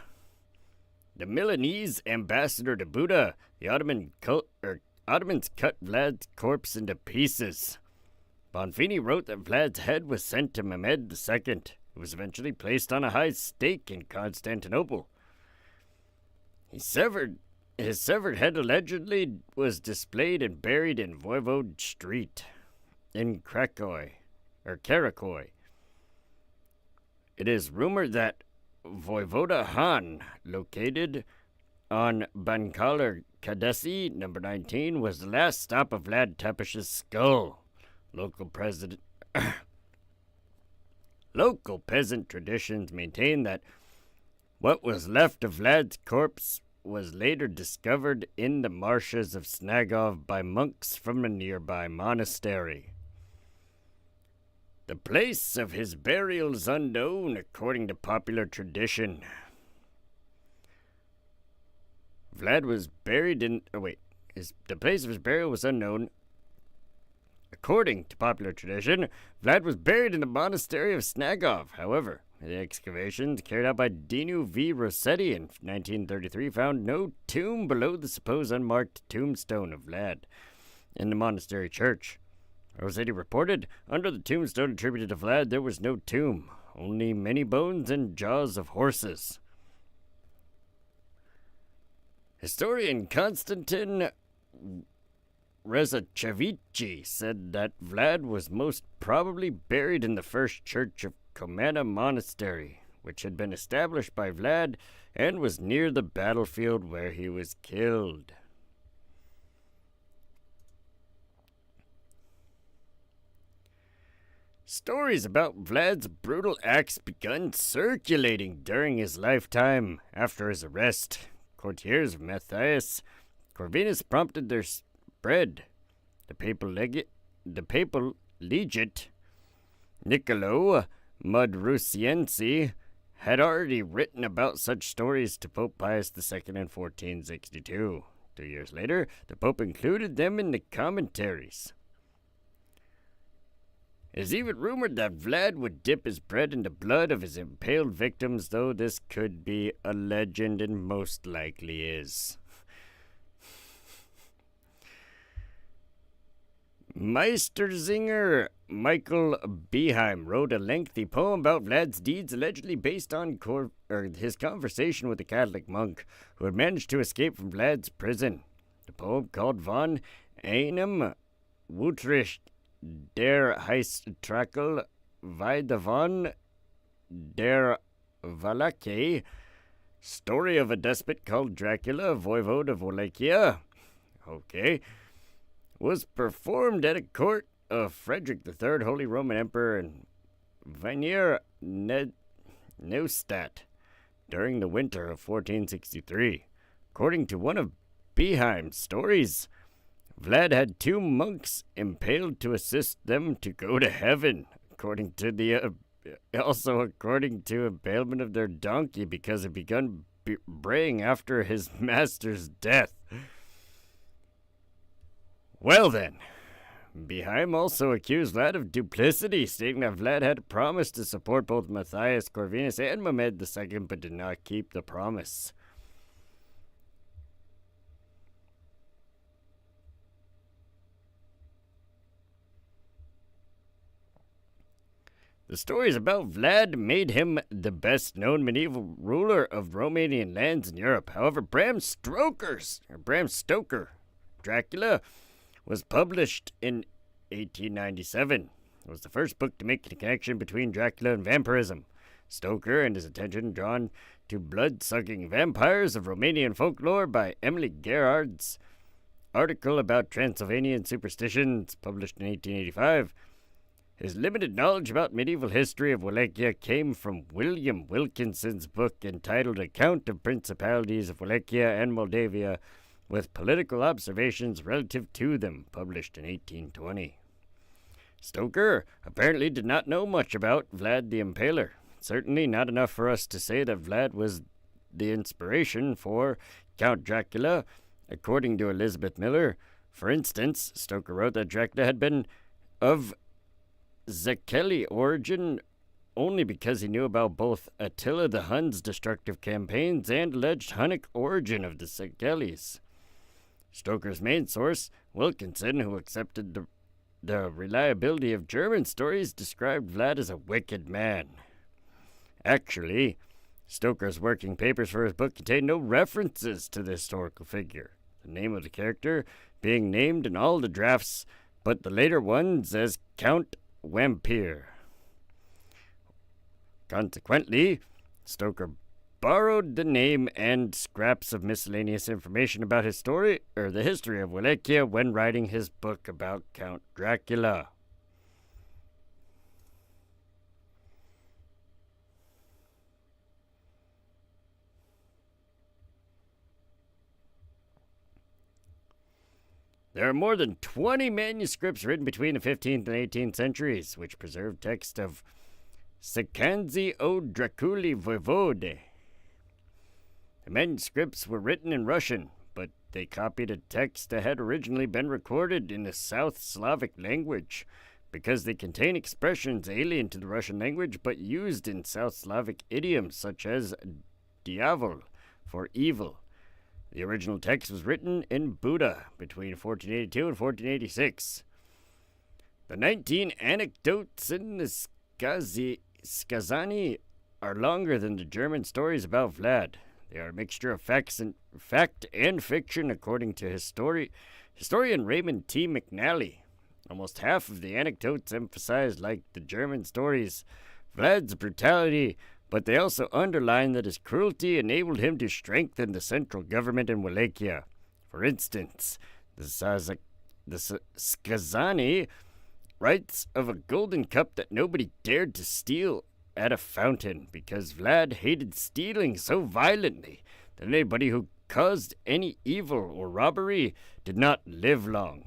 the Milanese ambassador to Buda, the Ottomans cut Vlad's corpse into pieces. Bonfini wrote that Vlad's head was sent to Mehmed II, who was eventually placed on a high stake in Constantinople. His severed head allegedly was displayed and buried in Voivode Street in Karakoy. It is rumored that Voivoda Han, located on Bankaler Kadesi, number 19, was the last stop of Vlad Tepesh's skull. Local peasant traditions maintain that what was left of Vlad's corpse was later discovered in the marshes of Snagov by monks from a nearby monastery. The place of his burial is unknown according to popular tradition. Vlad was buried in... the place of his burial was unknown. According to popular tradition, Vlad was buried in the monastery of Snagov. However, the excavations carried out by Dinu V. Rossetti in 1933 found no tomb below the supposed unmarked tombstone of Vlad in the monastery church. Rossetti reported, under the tombstone attributed to Vlad, there was no tomb, only many bones and jaws of horses. Historian Konstantin Rezachevici said that Vlad was most probably buried in the first church of Komana Monastery, which had been established by Vlad and was near the battlefield where he was killed. Stories about Vlad's brutal acts begun circulating during his lifetime. After his arrest, courtiers of Matthias Corvinus prompted their spread. The papal legate Niccolo Mudrusiensi had already written about such stories to Pope Pius II in 1462. 2 years later, the Pope included them in the commentaries. It is even rumored that Vlad would dip his bread in the blood of his impaled victims, though this could be a legend and most likely is. Meistersinger Michael Beheim wrote a lengthy poem about Vlad's deeds, allegedly based on his conversation with a Catholic monk who had managed to escape from Vlad's prison. The poem, called von einem Wutrich der Heistrakel Weidavon der Valake, story of a despot called Dracula, voivode of Wallachia, was performed at a court of Frederick III, Holy Roman Emperor, in Wiener Neustadt during the winter of 1463. According to one of Beheim's stories, Vlad had 2 monks impaled to assist them to go to heaven, according to impalement of their donkey because it begun braying after his master's death. Well then, Beheim also accused Vlad of duplicity, stating that Vlad had promised to support both Matthias Corvinus and Mehmed II, but did not keep the promise. The stories about Vlad made him the best-known medieval ruler of Romanian lands in Europe. However, Bram Stoker, Dracula, was published in 1897. It was the first book to make the connection between Dracula and vampirism. Stoker and his attention drawn to blood-sucking vampires of Romanian folklore by Emily Gerard's article about Transylvanian superstitions, published in 1885. His limited knowledge about medieval history of Wallachia came from William Wilkinson's book entitled Account of Principalities of Wallachia and Moldavia, with political observations relative to them, published in 1820. Stoker apparently did not know much about Vlad the Impaler. Certainly not enough for us to say that Vlad was the inspiration for Count Dracula, according to Elizabeth Miller. For instance, Stoker wrote that Dracula had been of Zekeli origin only because he knew about both Attila the Hun's destructive campaigns and alleged Hunnic origin of the Zekelis. Stoker's main source, Wilkinson, who accepted the reliability of German stories, described Vlad as a wicked man. Actually, Stoker's working papers for his book contain no references to the historical figure, the name of the character being named in all the drafts, but the later ones as Count Wampir. Consequently, Stoker borrowed the name and scraps of miscellaneous information about the history of Wallachia when writing his book about Count Dracula. There are more than 20 manuscripts written between the 15th and 18th centuries, which preserve text of Sekanzi o Draculi Voivode. The manuscripts were written in Russian, but they copied a text that had originally been recorded in the South Slavic language, because they contain expressions alien to the Russian language but used in South Slavic idioms such as diavol, for evil. The original text was written in Buda between 1482 and 1486. The 19 anecdotes in the Skazani are longer than the German stories about Vlad. They are a mixture of fact and fiction, according to historian Raymond T. McNally. Almost half of the anecdotes emphasize, like the German stories, Vlad's brutality, but they also underline that his cruelty enabled him to strengthen the central government in Wallachia. For instance, the Skazani writes of a golden cup that nobody dared to steal at a fountain because Vlad hated stealing so violently that anybody who caused any evil or robbery did not live long.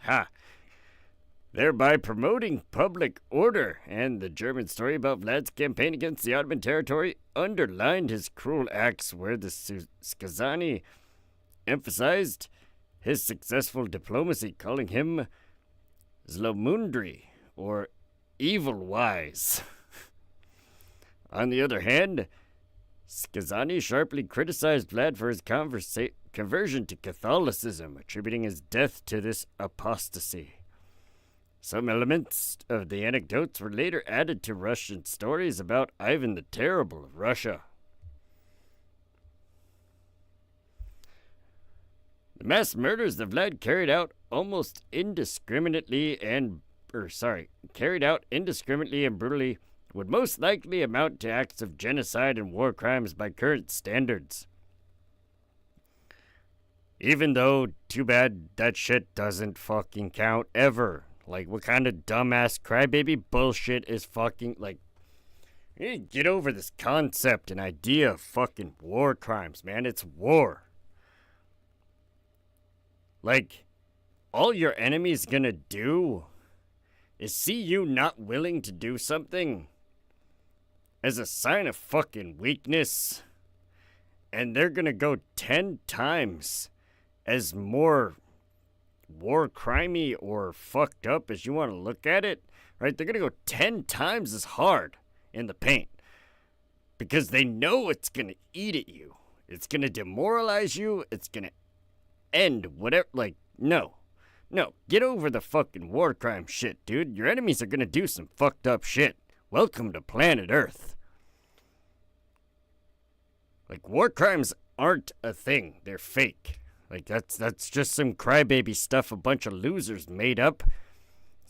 Ha! Thereby promoting public order, and the German story about Vlad's campaign against the Ottoman territory underlined his cruel acts, where the Skazani emphasized his successful diplomacy, calling him Zlomundri, or evil wise. On the other hand, Skazani sharply criticized Vlad for his conversion to Catholicism, attributing his death to this apostasy. Some elements of the anecdotes were later added to Russian stories about Ivan the Terrible of Russia. The mass murders that Vlad carried out indiscriminately and brutally would most likely amount to acts of genocide and war crimes by current standards. Even though, too bad that shit doesn't fucking count ever. Like, what kind of dumbass crybaby bullshit is fucking, like, you need to get over this concept and idea of fucking war crimes, man. It's war. Like, all your enemy's gonna do is see you not willing to do something as a sign of fucking weakness, and they're gonna go 10 times as more war crimey or fucked up as you want to look at it, right? They're gonna go 10 times as hard in the paint because they know it's gonna eat at you. It's gonna demoralize you. It's gonna end whatever. Like, no, No, get over the fucking war crime shit, dude. Your enemies are gonna do some fucked up shit. Welcome to planet Earth. Like, war crimes aren't a thing. They're fake. Like, that's just some crybaby stuff a bunch of losers made up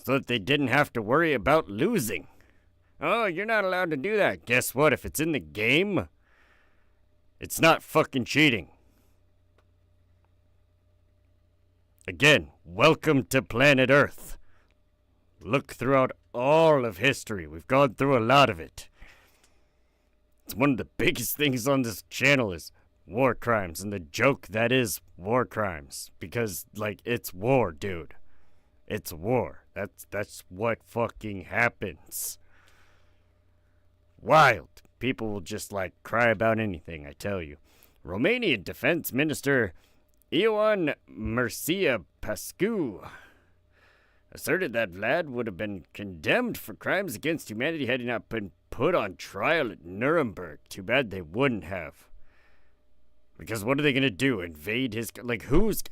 so that they didn't have to worry about losing. Oh, you're not allowed to do that. Guess what? If it's in the game, it's not fucking cheating. Again, welcome to planet Earth. Look throughout all of history. We've gone through a lot of it. It's one of the biggest things on this channel is war crimes and the joke that is war crimes. Because, like, it's war, dude. It's war. That's what fucking happens. Wild. People will just, like, cry about anything, I tell you. Romanian Defense Minister Ioan Mircea Pascu asserted that Vlad would have been condemned for crimes against humanity had he not been put on trial at Nuremberg. Too bad they wouldn't have. Because what are they going to do? Invade his... Like, who's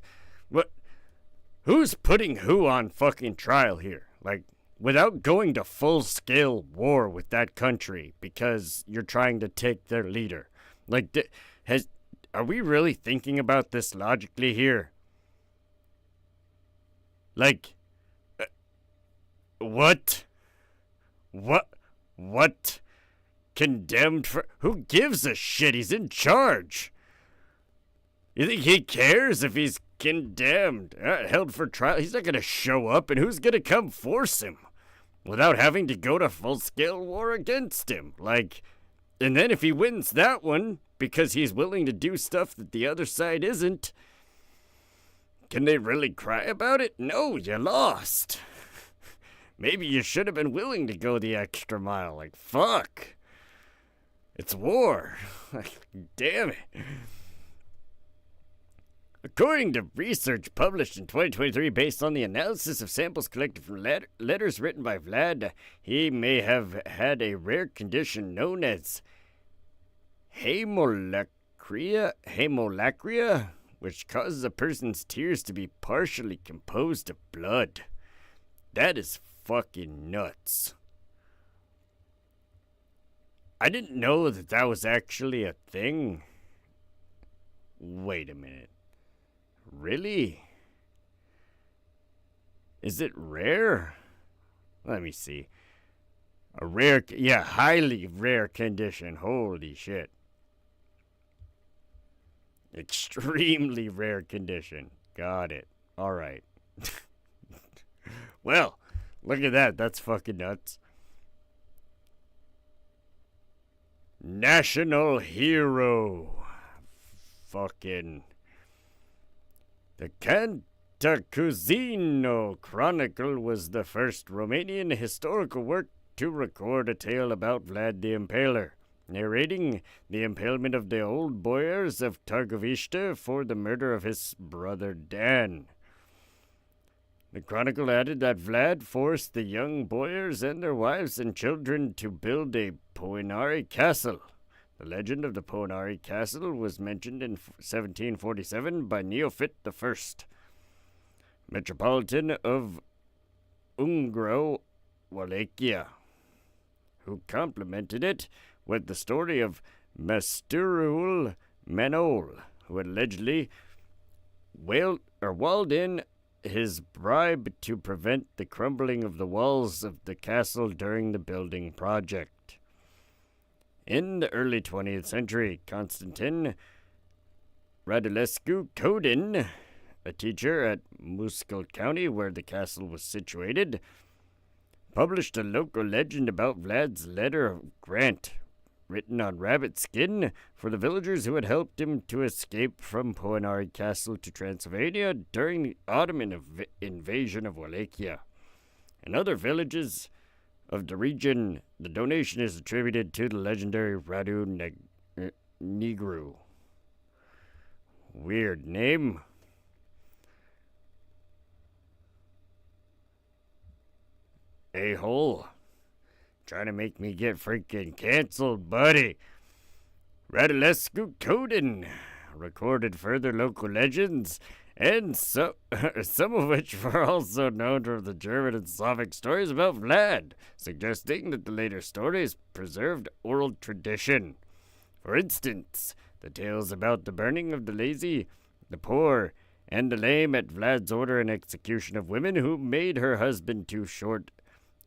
putting who on fucking trial here? Like, without going to full-scale war with that country because you're trying to take their leader. Like, are we really thinking about this logically here? Like, what? What? Condemned for... Who gives a shit? He's in charge. You think he cares if he's condemned? Held for trial? He's not going to show up, and who's going to come force him? Without having to go to full-scale war against him. Like, and then if he wins that one, because he's willing to do stuff that the other side isn't, can they really cry about it? No, you lost. Maybe you should have been willing to go the extra mile. Like, fuck. It's war. Like, damn it. According to research published in 2023 based on the analysis of samples collected from letters written by Vlad, he may have had a rare condition known as hemolacria, which causes a person's tears to be partially composed of blood. That is fucking nuts. I didn't know that was actually a thing. Wait a minute. Really? Is it rare? Let me see. Highly rare condition. Holy shit. Extremely rare condition. Got it. All right. Well, look at that. That's fucking nuts. National hero. Fucking... The Cantacuzino Chronicle was the first Romanian historical work to record a tale about Vlad the Impaler, narrating the impalement of the old boyars of Târgoviște for the murder of his brother Dan. The chronicle added that Vlad forced the young boyars and their wives and children to build a Poenari castle. The legend of the Poenari castle was mentioned in 1747 by Neophyt I, Metropolitan of Ungro-Wallachia, who complemented it with the story of Masturul Manol, who had allegedly walled in his bribe to prevent the crumbling of the walls of the castle during the building project. In the early 20th century, Constantin Radulescu Codin, a teacher at Muskil County where the castle was situated, published a local legend about Vlad's letter of grant, written on rabbit skin, for the villagers who had helped him to escape from Poenari Castle to Transylvania during the Ottoman invasion of Wallachia. In other villages of the region, the donation is attributed to the legendary Radu Negru. Weird name. A-hole. Trying to make me get freaking canceled, buddy. Radulescu Codin recorded further local legends and some of which were also known from the German and Slavic stories about Vlad, suggesting that the later stories preserved oral tradition. For instance, the tales about the burning of the lazy, the poor, and the lame at Vlad's order and execution of women who made her husband too short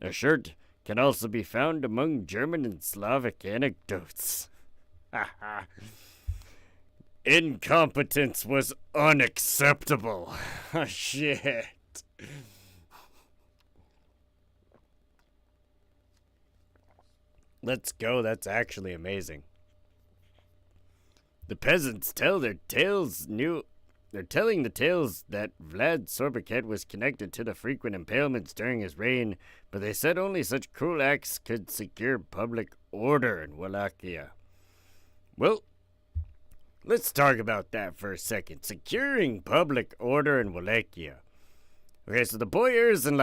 a shirt can also be found among German and Slavic anecdotes. Incompetence was unacceptable. Shit. Let's go. That's actually amazing. The peasants tell their tales They're telling the tales that Vlad Sorbaket was connected to the frequent impalements during his reign, but they said only such cruel acts could secure public order in Wallachia. Well, let's talk about that for a second. Securing public order in Wallachia. Okay, so the boyars and,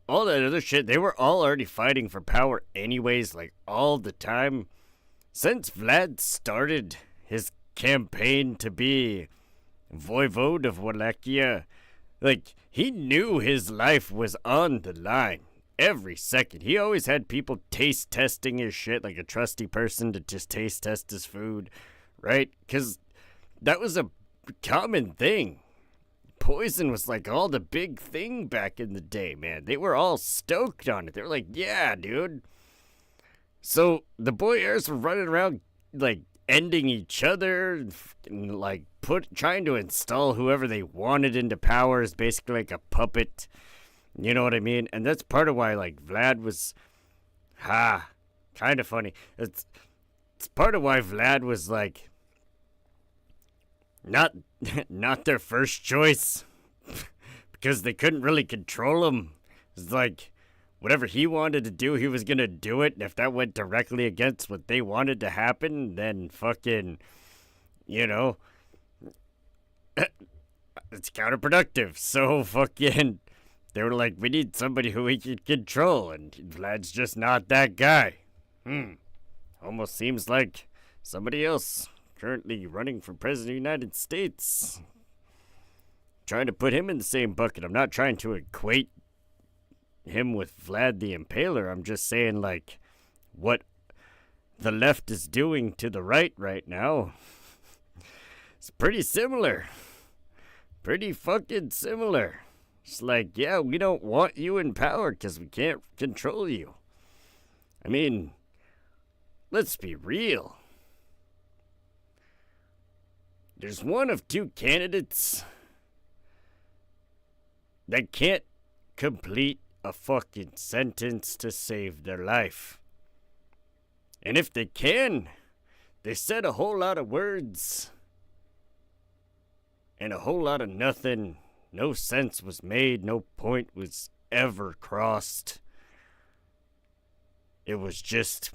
all that other shit, they were all already fighting for power anyways, all the time. Since Vlad started his campaign to be voivode of Wallachia, he knew his life was on the line every second. He always had people taste testing his shit, like a trusty person to just taste test his food, right? Because that was a common thing. Poison was all the big thing back in the day, man. They were all stoked on it. They were like, yeah, dude. So the boyars were running around ending each other, and trying to install whoever they wanted into power is basically like a puppet. You know what I mean? And that's part of why Vlad was kind of funny. It's part of why Vlad was not their first choice, because they couldn't really control him. It's whatever he wanted to do, he was going to do it. And if that went directly against what they wanted to happen, then fucking, it's counterproductive. So fucking, they were like, we need somebody who we can control. And Vlad's just not that guy. Almost seems like somebody else currently running for president of the United States. Trying to put him in the same bucket. I'm not trying to equate him with Vlad the Impaler. I'm just saying what the left is doing to the right now. It's pretty similar. Pretty fucking similar. It's yeah, we don't want you in power because we can't control you. I mean, let's be real. There's one of two candidates that can't complete a fucking sentence to save their life. And if they can, they said a whole lot of words and a whole lot of nothing. No sense was made. No point was ever crossed. It was just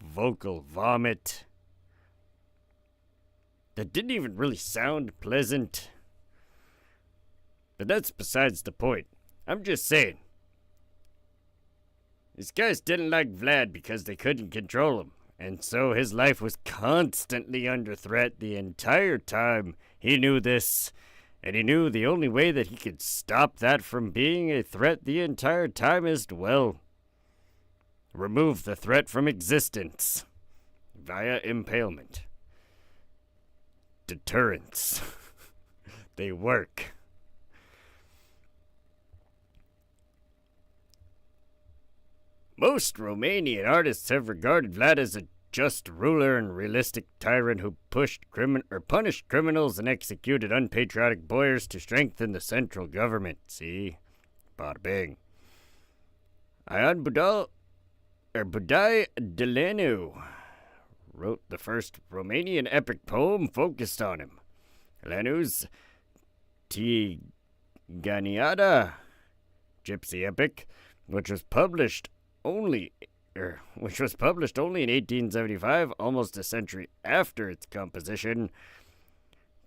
vocal vomit that didn't even really sound pleasant. But that's besides the point. I'm just saying. These guys didn't like Vlad because they couldn't control him, and so his life was constantly under threat the entire time. He knew this, and he knew the only way that he could stop that from being a threat the entire time is to, remove the threat from existence via impalement. Deterrence. They work. Most Romanian artists have regarded Vlad as a just ruler and realistic tyrant who punished criminals and executed unpatriotic boyars to strengthen the central government. See? Bada bing. Ion Budai Delanu wrote the first Romanian epic poem focused on him. Delanu's Tiganiada gypsy epic, which was published only in 1875, almost a century after its composition,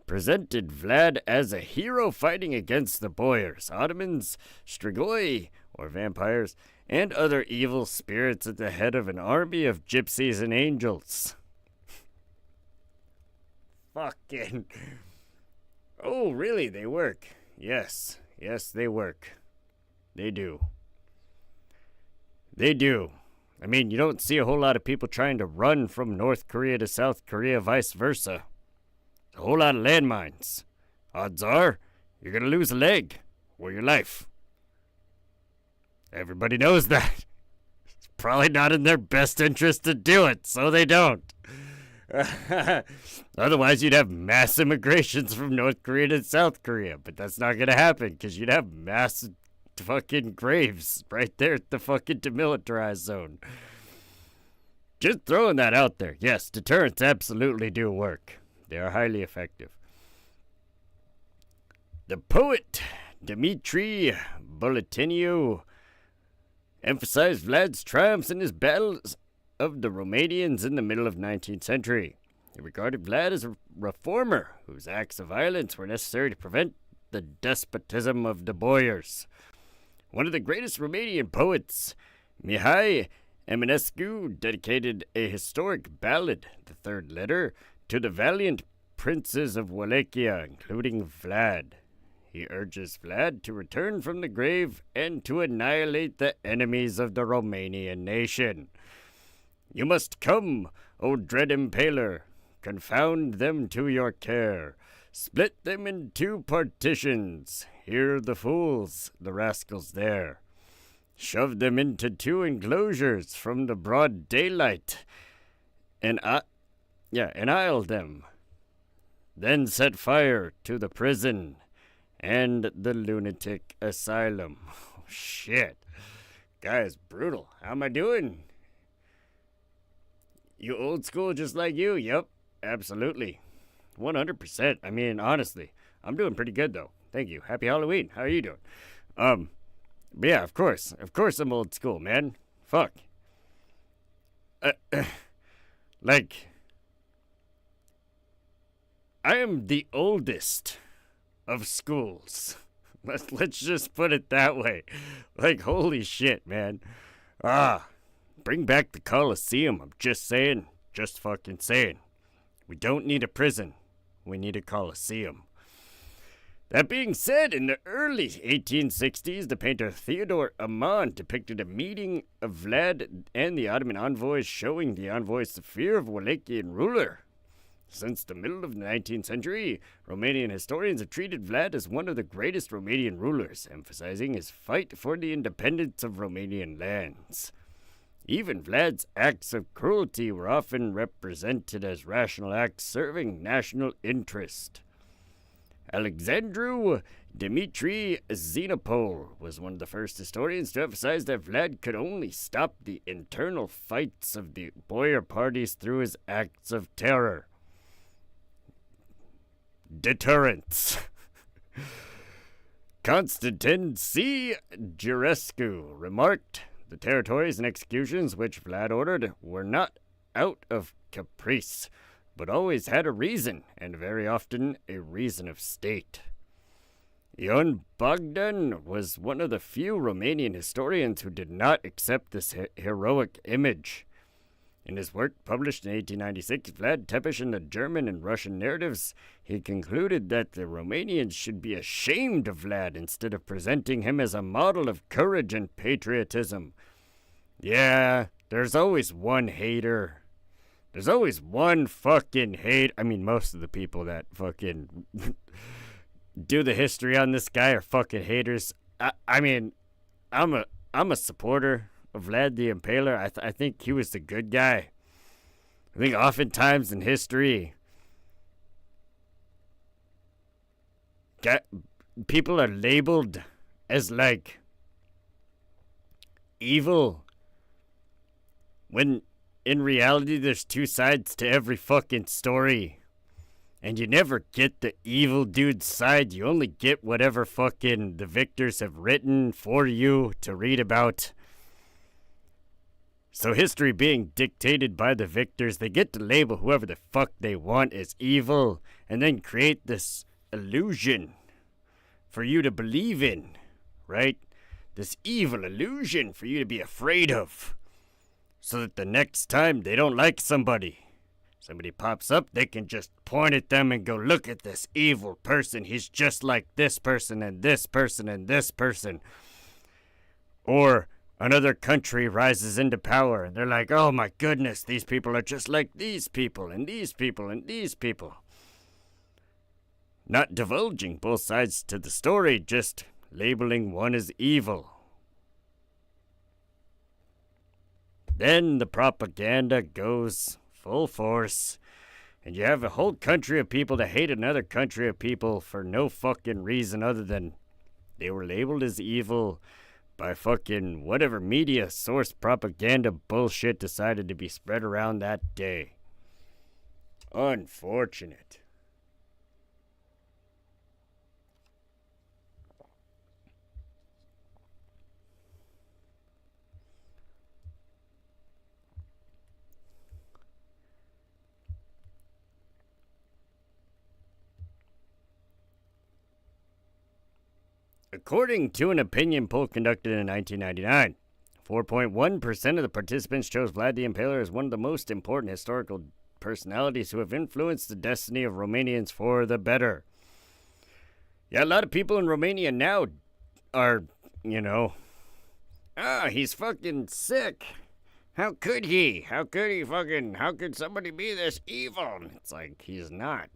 presented Vlad as a hero fighting against the boyars, Ottomans, strigoi, or vampires, and other evil spirits at the head of an army of gypsies and angels. Fucking... Oh, really? They work. Yes. Yes, they work. They do. They do. I mean, you don't see a whole lot of people trying to run from North Korea to South Korea, vice versa. A whole lot of landmines. Odds are, you're gonna lose a leg or your life. Everybody knows that. It's probably not in their best interest to do it, so they don't. Otherwise, you'd have mass immigrations from North Korea to South Korea, but that's not gonna happen because you'd have mass fucking graves right there at the fucking demilitarized zone. Just throwing that out there. Yes, deterrents absolutely do work. They are highly effective. The poet Dmitry Boletinyu emphasized Vlad's triumphs in his battles of the Romanians in the middle of the 19th century. He regarded Vlad as a reformer whose acts of violence were necessary to prevent the despotism of the boyars. One of the greatest Romanian poets, Mihai Eminescu, dedicated a historic ballad, the third letter, to the valiant princes of Wallachia, including Vlad. He urges Vlad to return from the grave and to annihilate the enemies of the Romanian nation. You must come, O dread Impaler, confound them to your care. Split them in two partitions. Hear the fools, the rascals there. Shove them into two enclosures from the broad daylight, and annihilate them. Then set fire to the prison and the lunatic asylum. Oh, shit. Guy is brutal. How am I doing? You old school just like you? Yep, absolutely. 100%. I mean, honestly, I'm doing pretty good, though. Thank you. Happy Halloween. How are you doing? But yeah, of course. Of course I'm old school, man. Fuck. Like, I am the oldest of schools. Let's just put it that way. Like, holy shit, man. Bring back the Coliseum. I'm just saying. Just fucking saying. We don't need a prison. We need a Coliseum. That being said, in the early 1860s, the painter Theodore Amann depicted a meeting of Vlad and the Ottoman envoys, showing the envoys the fear of Wallachian ruler. Since the middle of the 19th century, Romanian historians have treated Vlad as one of the greatest Romanian rulers, emphasizing his fight for the independence of Romanian lands. Even Vlad's acts of cruelty were often represented as rational acts serving national interest. Alexandru Dimitri Xenopol was one of the first historians to emphasize that Vlad could only stop the internal fights of the boyar parties through his acts of terror. Deterrence. Constantin C. Girescu remarked, the territories and executions which Vlad ordered were not out of caprice, but always had a reason, and very often a reason of state. Ion Bogdan was one of the few Romanian historians who did not accept this heroic image. In his work published in 1896, Vlad Tepes in the German and Russian narratives, he concluded that the Romanians should be ashamed of Vlad instead of presenting him as a model of courage and patriotism. Yeah, there's always one hater. There's always one fucking hate. I mean, most of the people that fucking do the history on this guy are fucking haters. I mean, I'm a supporter of Vlad the Impaler. I think he was the good guy. I think oftentimes in history, people are labeled as like evil when in reality there's two sides to every fucking story. And you never get the evil dude's side. You only get whatever fucking the victors have written for you to read about. So history being dictated by the victors, they get to label whoever the fuck they want as evil and then create this illusion for you to believe in, right? This evil illusion for you to be afraid of. So that the next time they don't like somebody, Somebody pops up, they can just point at them and go, look at this evil person. He's just like this person and this person and this person. Or another country rises into power and they're like, oh my goodness, these people are just like these people and these people and these people. Not divulging both sides to the story, just labeling one as evil. Then the propaganda goes full force, and you have a whole country of people that hate another country of people for no fucking reason other than they were labeled as evil by fucking whatever media source propaganda bullshit decided to be spread around that day. Unfortunate. According to an opinion poll conducted in 1999, 4.1% of the participants chose Vlad the Impaler as one of the most important historical personalities who have influenced the destiny of Romanians for the better. Yeah, a lot of people in Romania now are, he's fucking sick. How could he? How could somebody be this evil? It's like, he's not.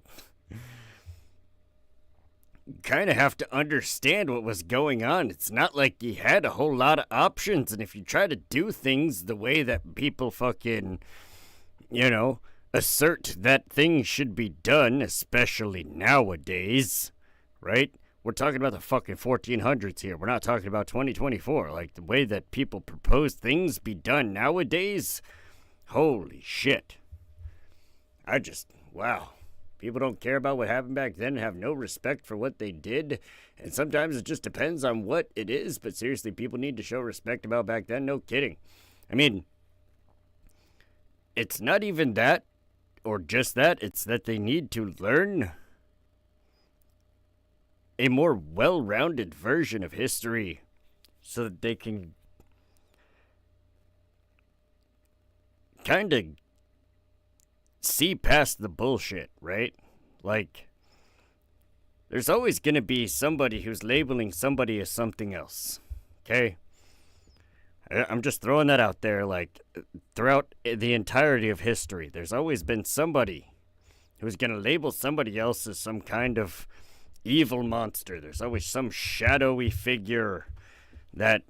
Kind of have to understand what was going on. It's not like he had a whole lot of options, and if you try to do things the way that people fucking, assert that things should be done, especially nowadays, right? We're talking about the fucking 1400s here. We're not talking about 2024. Like, the way that people propose things be done nowadays, holy shit. Wow. People don't care about what happened back then and have no respect for what they did. And sometimes it just depends on what it is. But seriously, people need to show respect about back then. No kidding. I mean, it's not even that or just that. It's that they need to learn a more well-rounded version of history so that they can kind of see past the bullshit, right? Like, there's always going to be somebody who's labeling somebody as something else, okay? I'm just throwing that out there, like, throughout the entirety of history, there's always been somebody who's going to label somebody else as some kind of evil monster. There's always some shadowy figure that,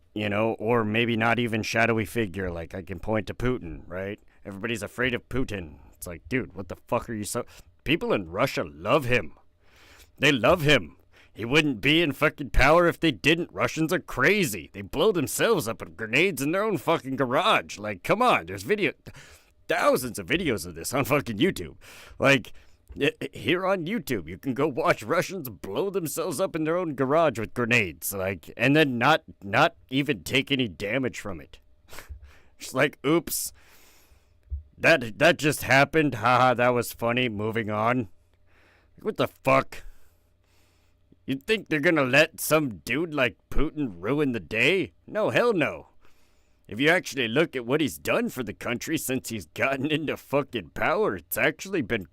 or maybe not even shadowy figure, like I can point to Putin, right? Everybody's afraid of Putin. It's like, dude, what the fuck are you so... People in Russia love him. They love him. He wouldn't be in fucking power if they didn't. Russians are crazy. They blow themselves up with grenades in their own fucking garage. Like, come on, there's thousands of videos of this on fucking YouTube. Like, here on YouTube, you can go watch Russians blow themselves up in their own garage with grenades. Like, and then not even take any damage from it. Just like, oops. That just happened. Haha, that was funny. Moving on. What the fuck? You'd think they're gonna let some dude like Putin ruin the day? No, hell no. If you actually look at what he's done for the country since he's gotten into fucking power, it's actually been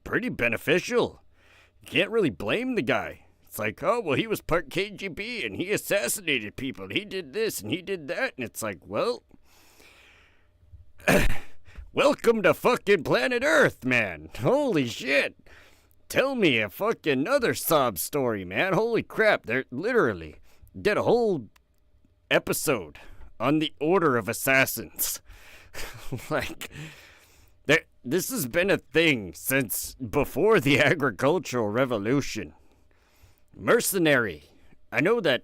pretty beneficial. You can't really blame the guy. It's like, oh, well, he was part KGB and he assassinated people. He did this and he did that. And it's like, well... Welcome to fucking planet Earth, man. Holy shit. Tell me a fucking other sob story, man. Holy crap. They're literally did a whole episode on the Order of Assassins. Like, this has been a thing since before the agricultural revolution. Mercenary. I know that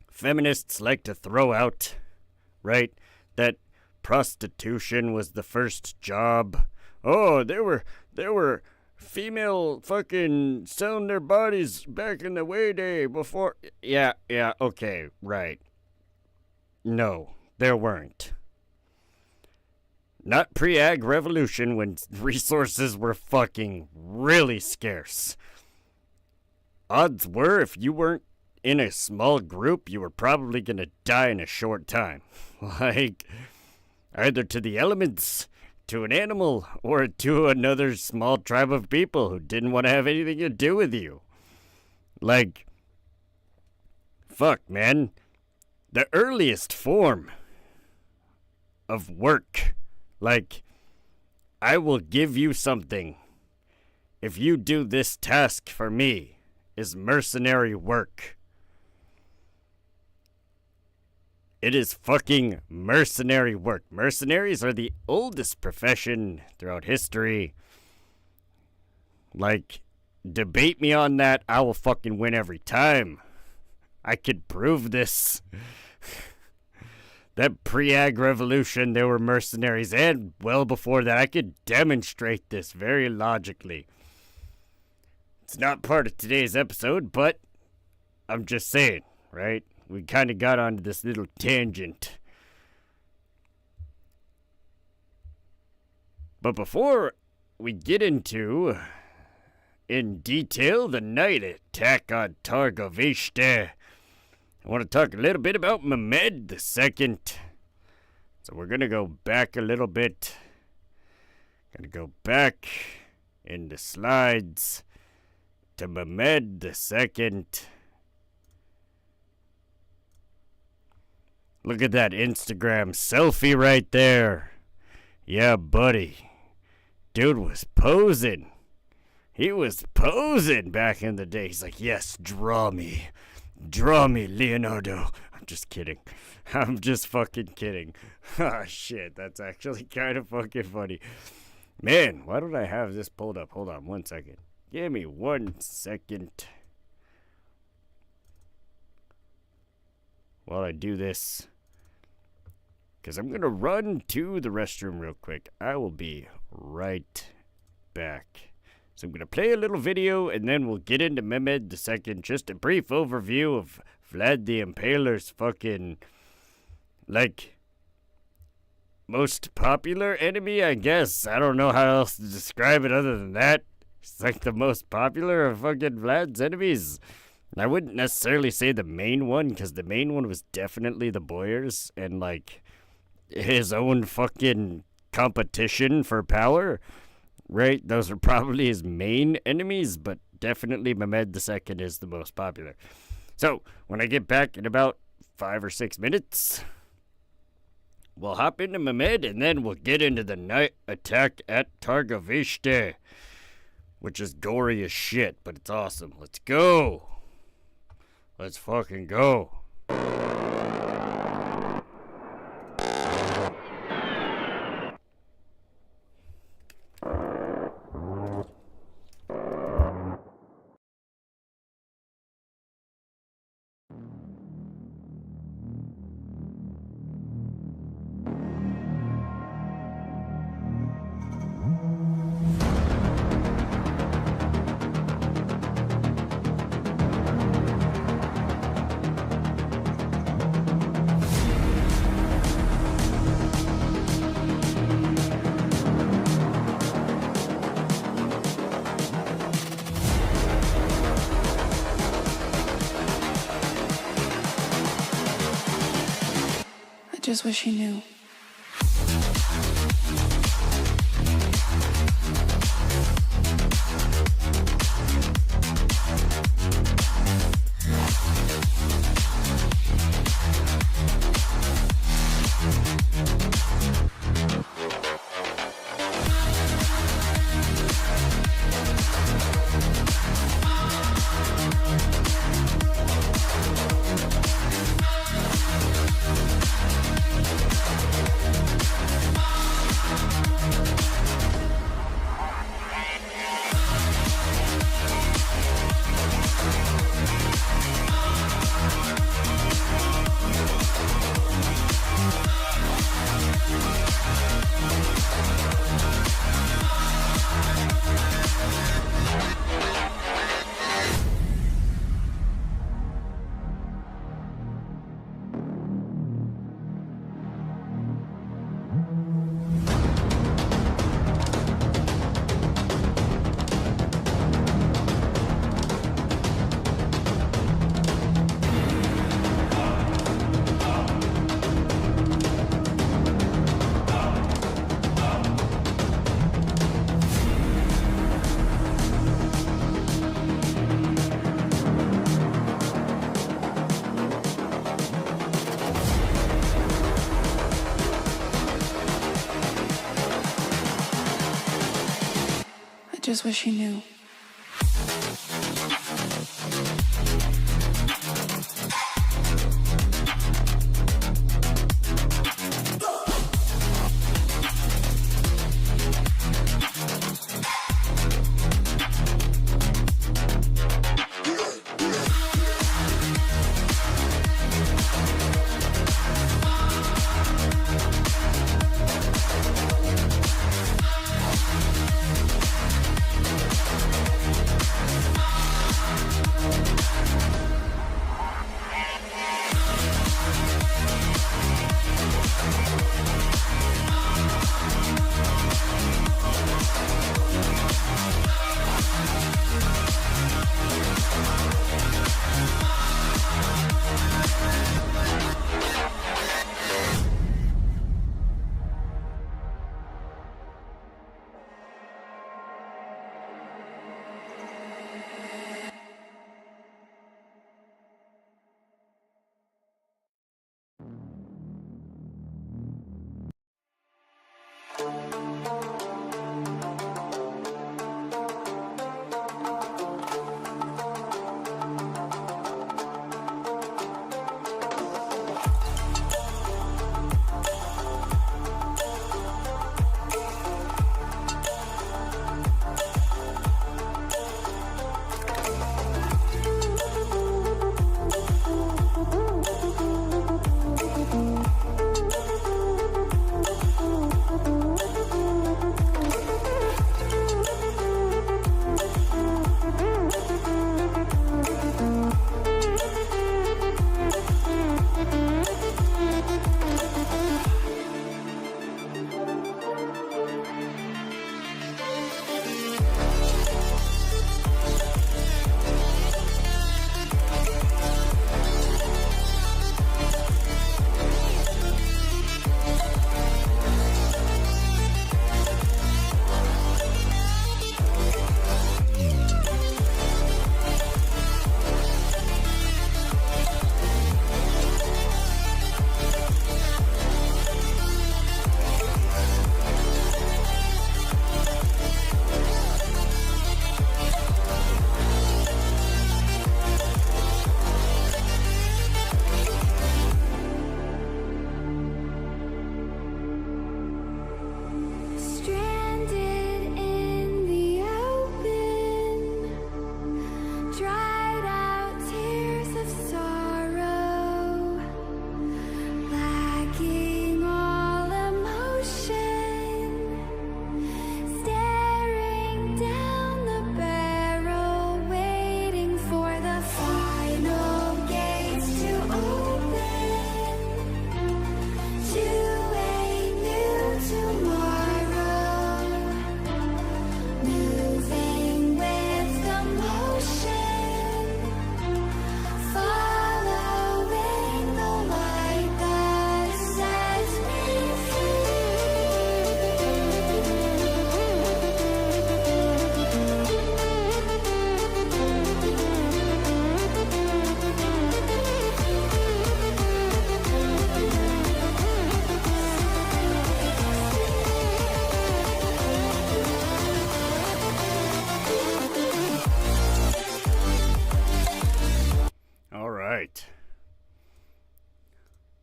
feminists like to throw out, right, that prostitution was the first job. Oh, there were female fucking selling their bodies back in the way day before. Yeah, okay, right. No, there weren't. Not pre-ag revolution when resources were fucking really scarce. Odds were if you weren't in a small group, you were probably gonna die in a short time. Like... either to the elements, to an animal or to another small tribe of people who didn't want to have anything to do with you. Like, fuck, man. The earliest form of work, like, I will give you something if you do this task for me, is mercenary work. It is fucking mercenary work. Mercenaries are the oldest profession throughout history. Like, debate me on that, I will fucking win every time. I could prove this. That pre-ag revolution, there were mercenaries, and well before that, I could demonstrate this very logically. It's not part of today's episode, but I'm just saying, right? We kind of got onto this little tangent. But before we get into, in detail, the night attack on Targovishte, I want to talk a little bit about Mehmed II. So we're going to go back a little bit. Going to go back in the slides to Mehmed II. Look at that Instagram selfie right there. Yeah, buddy. Dude was posing. He was posing back in the day. He's like, yes, draw me. Draw me, Leonardo. I'm just kidding. I'm just fucking kidding. Ah, shit. That's actually kind of fucking funny. Man, why don't I have this pulled up? Hold on 1 second. Give me 1 second. While I do this. Because I'm going to run to the restroom real quick. I will be right back. So I'm going to play a little video, and then we'll get into Mehmed II. Just a brief overview of Vlad the Impaler's fucking, like, most popular enemy, I guess. I don't know how else to describe it other than that. It's like the most popular of fucking Vlad's enemies. I wouldn't necessarily say the main one, because the main one was definitely the Boyars, and, like, his own fucking competition for power. Right, those are probably his main enemies, but definitely Mehmed II is the most popular. So, when I get back in about 5 or 6 minutes, we'll hop into Mehmed, and then we'll get into the night attack at Targovishte, which is gory as shit, but it's awesome. Let's go. Let's fucking go. I just wish he knew. just wish he knew.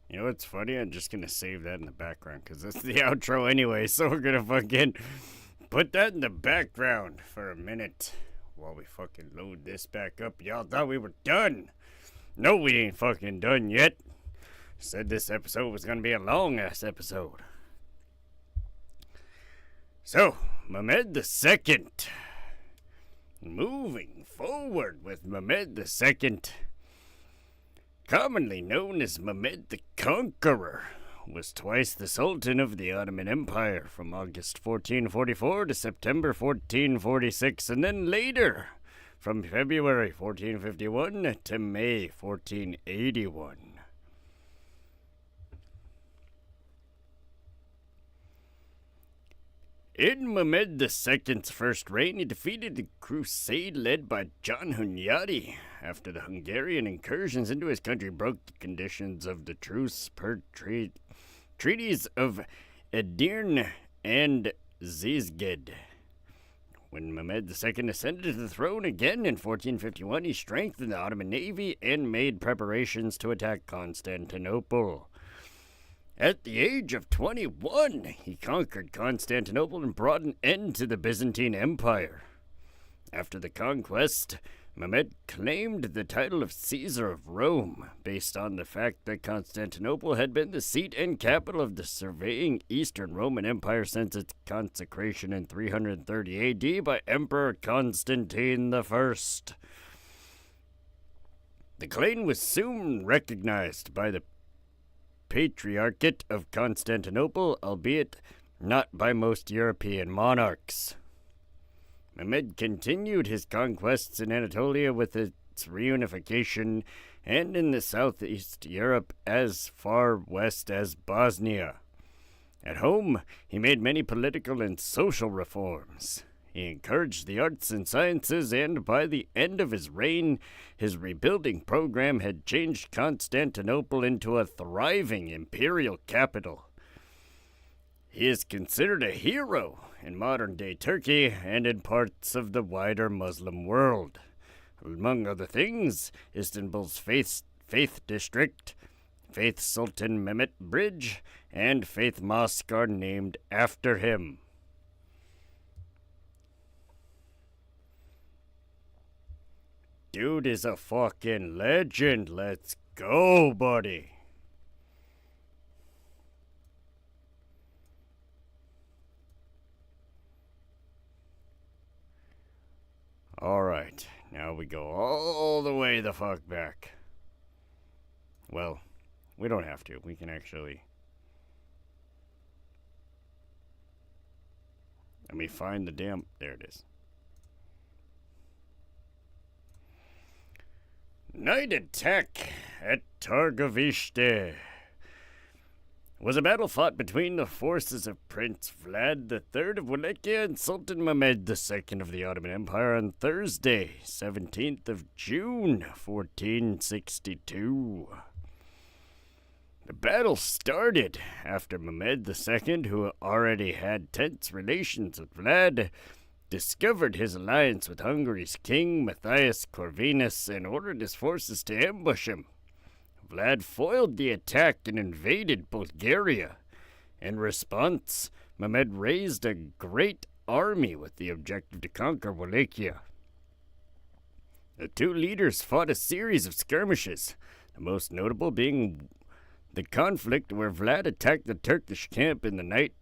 You know what's funny? I'm just gonna save that in the background because that's the outro anyway. So we're gonna fucking put that in the background for a minute while we fucking load this back up. Y'all thought we were done. No, we ain't fucking done yet. Said this episode was gonna be a long ass episode. So, Mehmed the Second. Moving forward with Mehmed the Second, commonly known as Mehmed the Conqueror, was twice the Sultan of the Ottoman Empire from August 1444 to September 1446, and then later from February 1451 to May 1481. In Mehmed II's first reign, he defeated the crusade led by John Hunyadi after the Hungarian incursions into his country broke the conditions of the truce per treaties of Edirne and Szeged. When Mehmed II ascended to the throne again in 1451, he strengthened the Ottoman navy and made preparations to attack Constantinople. At the age of 21, he conquered Constantinople and brought an end to the Byzantine Empire. After the conquest, Mehmed claimed the title of Caesar of Rome, based on the fact that Constantinople had been the seat and capital of the surveying Eastern Roman Empire since its consecration in 330 AD by Emperor Constantine I. The claim was soon recognized by the Patriarchate of Constantinople, albeit not by most European monarchs. Mehmed continued his conquests in Anatolia with its reunification, and in the southeast Europe as far west as Bosnia. At home, he made many political and social reforms. He encouraged the arts and sciences, and by the end of his reign, his rebuilding program had changed Constantinople into a thriving imperial capital. He is considered a hero in modern-day Turkey and in parts of the wider Muslim world. Among other things, Istanbul's Faith District, Faith Sultan Mehmet Bridge, and Faith Mosque are named after him. Dude is a fucking legend. Let's go, buddy. Alright, now we go all the way the fuck back. Well, we don't have to. We can actually... Let me find the damn... There it is. Night attack at Targovishte was a battle fought between the forces of Prince Vlad III of Wallachia and Sultan Mehmed II of the Ottoman Empire on Thursday, 17th of June, 1462. The battle started after Mehmed II, who already had tense relations with Vlad, discovered his alliance with Hungary's king, Matthias Corvinus, and ordered his forces to ambush him. Vlad foiled the attack and invaded Bulgaria. In response, Mehmed raised a great army with the objective to conquer Wallachia. The two leaders fought a series of skirmishes, the most notable being the conflict where Vlad attacked the Turkish camp in the night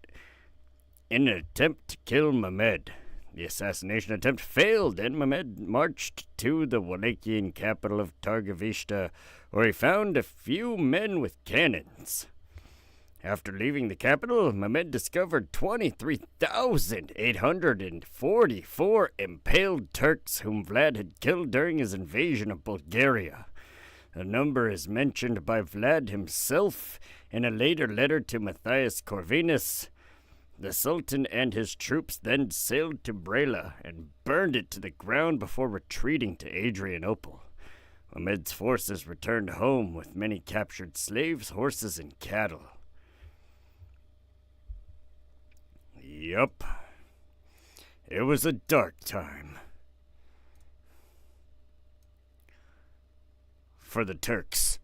in an attempt to kill Mehmed. The assassination attempt failed, and Mehmed marched to the Wallachian capital of Targovishte, where he found a few men with cannons. After leaving the capital, Mehmed discovered 23,844 impaled Turks whom Vlad had killed during his invasion of Bulgaria. The number is mentioned by Vlad himself in a later letter to Matthias Corvinus. The Sultan and his troops then sailed to Brela and burned it to the ground before retreating to Adrianople. Mehmed's forces returned home with many captured slaves, horses, and cattle. Yup. It was a dark time. For the Turks.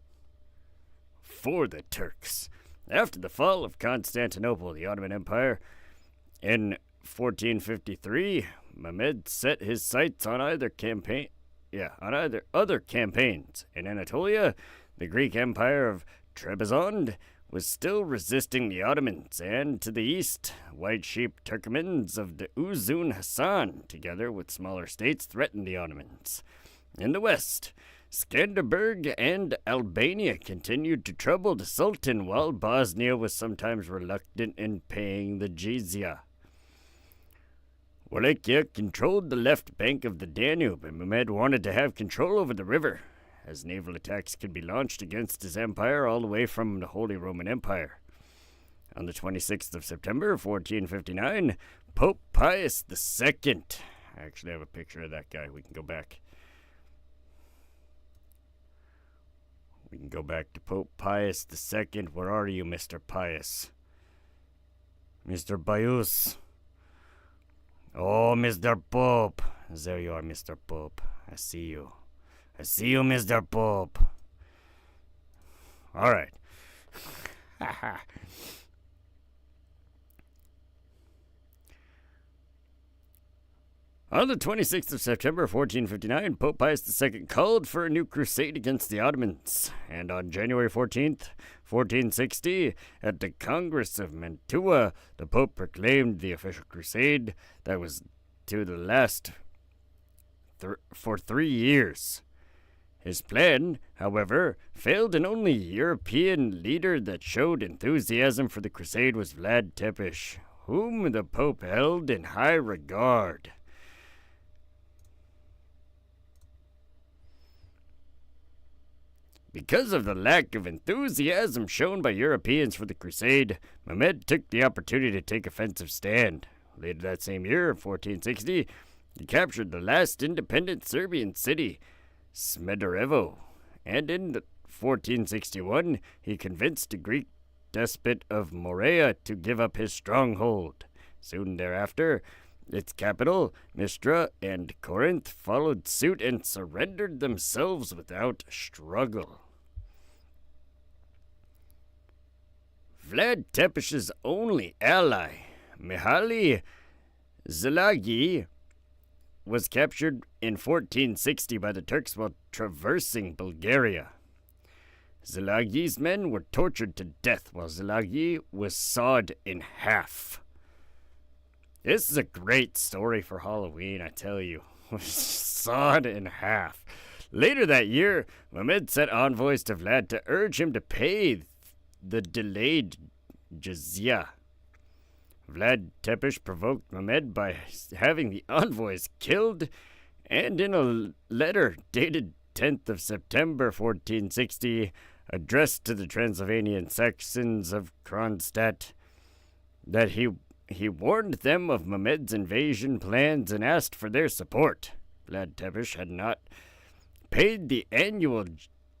After the fall of Constantinople, the Ottoman Empire, in 1453, Mehmed set his sights on other campaigns. In Anatolia, the Greek Empire of Trebizond was still resisting the Ottomans, and to the east, white sheep Turkmens of the Uzun Hasan, together with smaller states, threatened the Ottomans. In the west, Skanderberg and Albania continued to trouble the Sultan, while Bosnia was sometimes reluctant in paying the jizya. Wallachia controlled the left bank of the Danube, and Mehmed wanted to have control over the river, as naval attacks could be launched against his empire all the way from the Holy Roman Empire. On the 26th of September, 1459, Pope Pius II... I actually have a picture of that guy. We can go back. We can go back to Pope Pius II. Where are you, Mr. Pius? Mr. Pius. Oh, Mr. Pope. There you are, Mr. Pope. I see you. I see you, Mr. Pope. All right. On the 26th of September 1459, Pope Pius II called for a new crusade against the Ottomans, and on January 14th, 1460, at the Congress of Mantua, the Pope proclaimed the official crusade that was to the last for 3 years. His plan, however, failed, and only European leader that showed enthusiasm for the crusade was Vlad Tepes, whom the Pope held in high regard. Because of the lack of enthusiasm shown by Europeans for the crusade, Mehmed took the opportunity to take offensive stand. Later that same year, 1460, he captured the last independent Serbian city, Smederevo, and in 1461, he convinced the Greek despot of Morea to give up his stronghold. Soon thereafter, its capital, Mistra, and Corinth followed suit and surrendered themselves without struggle. Vlad Tepes's only ally, Mihaly Zalagi, was captured in 1460 by the Turks while traversing Bulgaria. Zalagi's men were tortured to death while Zalagi was sawed in half. This is a great story for Halloween, I tell you. Sawed in half. Later that year, Mehmed sent envoys to Vlad to urge him to pay the delayed jizya. Vlad Tepes provoked Mehmed by having the envoys killed, and in a letter dated 10th of September 1460, addressed to the Transylvanian Saxons of Kronstadt, that he warned them of Mehmed's invasion plans and asked for their support. Vlad Tepes had not paid the annual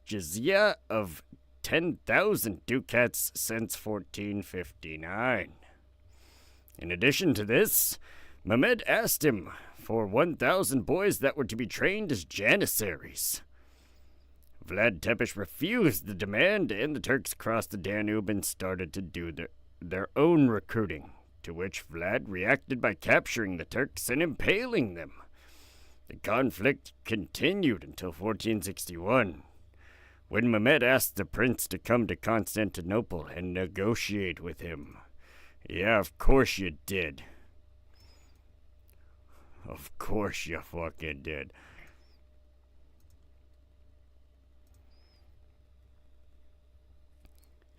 jizya of 10,000 ducats since 1459. In addition to this, Mehmed asked him for 1,000 boys that were to be trained as janissaries. Vlad Tepes refused the demand, and the Turks crossed the Danube and started to do their own recruiting, to which Vlad reacted by capturing the Turks and impaling them. The conflict continued until 1461, when Mehmed asked the prince to come to Constantinople and negotiate with him. Yeah, of course you did. Of course you fucking did.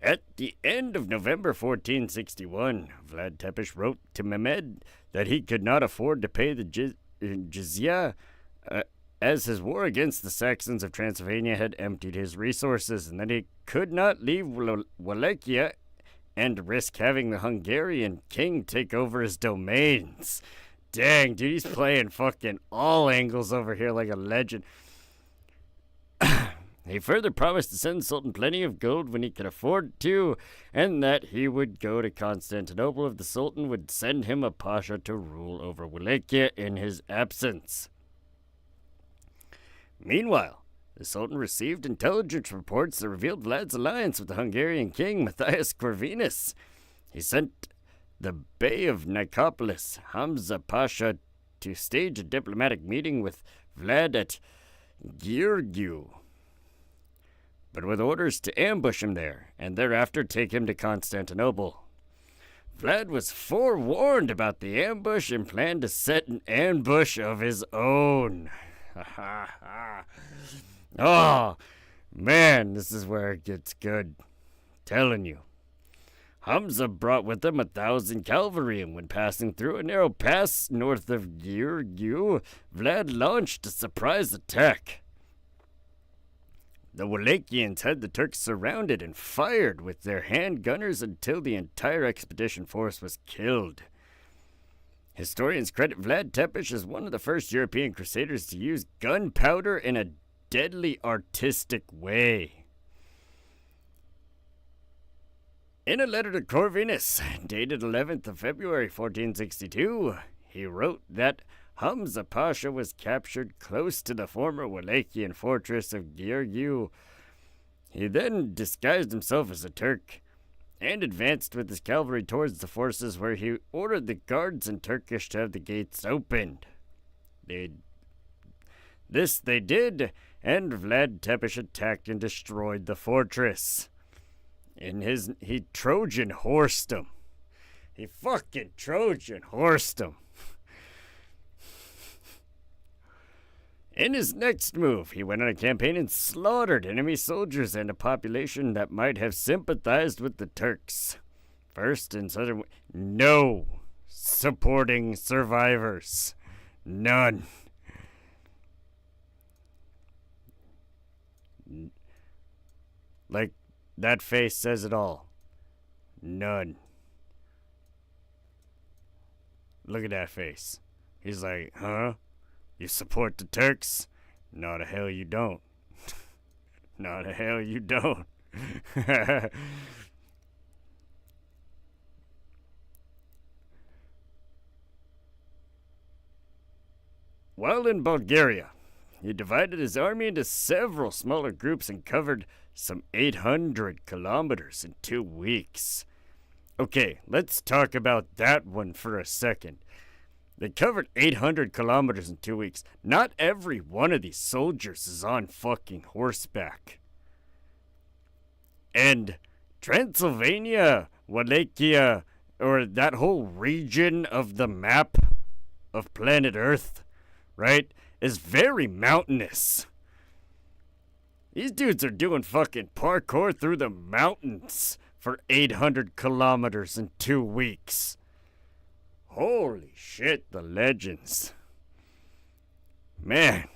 At the end of November 1461, Vlad Tepes wrote to Mehmed that he could not afford to pay the jizya, as his war against the Saxons of Transylvania had emptied his resources, and that he could not leave Wallachia and risk having the Hungarian king take over his domains. Dang, dude, he's playing fucking all angles over here like a legend. He further promised to send Sultan plenty of gold when he could afford to, and that he would go to Constantinople if the Sultan would send him a pasha to rule over Wallachia in his absence. Meanwhile, the Sultan received intelligence reports that revealed Vlad's alliance with the Hungarian king, Matthias Corvinus. He sent the Bey of Nicopolis, Hamza Pasha, to stage a diplomatic meeting with Vlad at Giurgiu, but with orders to ambush him there, and thereafter take him to Constantinople. Vlad was forewarned about the ambush and planned to set an ambush of his own. Oh, man, this is where it gets good. Telling you. Hamza brought with him 1,000 cavalry, and when passing through a narrow pass north of Giurgiu, Vlad launched a surprise attack. The Wallachians had the Turks surrounded and fired with their handgunners until the entire expedition force was killed. Historians credit Vlad Tepes as one of the first European crusaders to use gunpowder in a deadly artistic way. In a letter to Corvinus, dated 11th of February 1462, he wrote that Hamza Pasha was captured close to the former Wallachian fortress of Giurgiu. He then disguised himself as a Turk and advanced with his cavalry towards the forces, where he ordered the guards in Turkish to have the gates opened. This they did, and Vlad Tepes attacked and destroyed the fortress. He Trojan horsed him. He fucking Trojan horsed him. In his next move, he went on a campaign and slaughtered enemy soldiers and a population that might have sympathized with the Turks. First in southern... No supporting survivors. None. Like, that face says it all. None. Look at that face. He's like, huh? You support the Turks? No, the hell you don't. No, the hell you don't. While in Bulgaria, he divided his army into several smaller groups and covered some 800 kilometers in 2 weeks. Okay, let's talk about that one for a second. They covered 800 kilometers in 2 weeks. Not every one of these soldiers is on fucking horseback. And Transylvania, Wallachia, or that whole region of the map of planet Earth, right, is very mountainous. These dudes are doing fucking parkour through the mountains for 800 kilometers in 2 weeks. Holy shit, the legends. Man,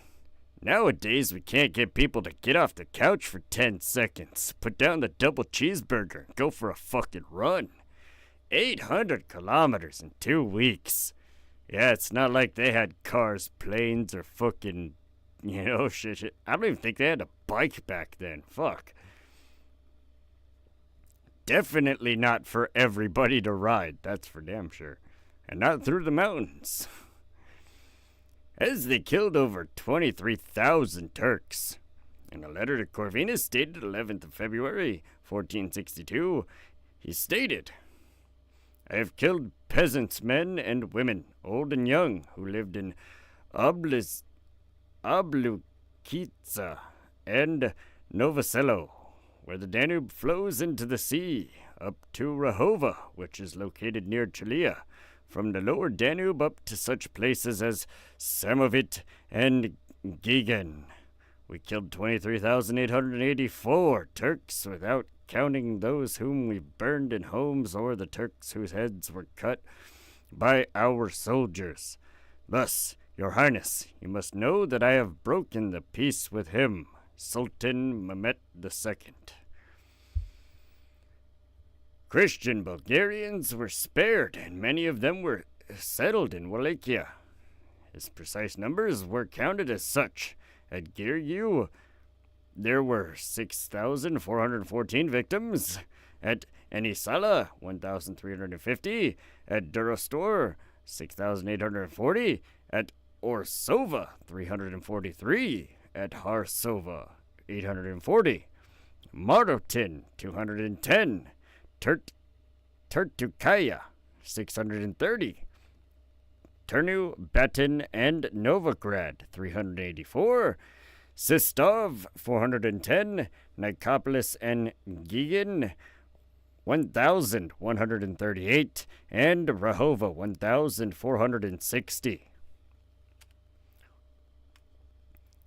nowadays we can't get people to get off the couch for 10 seconds, put down the double cheeseburger, and go for a fucking run. 800 kilometers in 2 weeks. Yeah, it's not like they had cars, planes, or fucking, shit. I don't even think they had a bike back then. Fuck. Definitely not for everybody to ride, that's for damn sure. And not through the mountains. As they killed over 23,000 Turks. In a letter to Corvinus dated 11th of February, 1462, he stated, I have killed peasants, men and women, old and young, who lived in Ablukica and Novoselo, where the Danube flows into the sea, up to Rahova, which is located near Chelea, from the lower Danube up to such places as Samovit and Gigan. We killed 23,884 Turks, without counting those whom we burned in homes or the Turks whose heads were cut by our soldiers. Thus, Your Highness, you must know that I have broken the peace with him, Sultan Mehmet II. Christian Bulgarians were spared, and many of them were settled in Wallachia. His precise numbers were counted as such. At Giurgiu, there were 6,414 victims. At Enisala, 1,350. At Durostor, 6,840. At Orsova, 343. At Harsova, 840. Marotin, 210. Turtukaya, 630. Turnu, Batin, and Novograd, 384. Sistov, 410. Nicopolis and Gigin, 1,138. And Rahova, 1,460.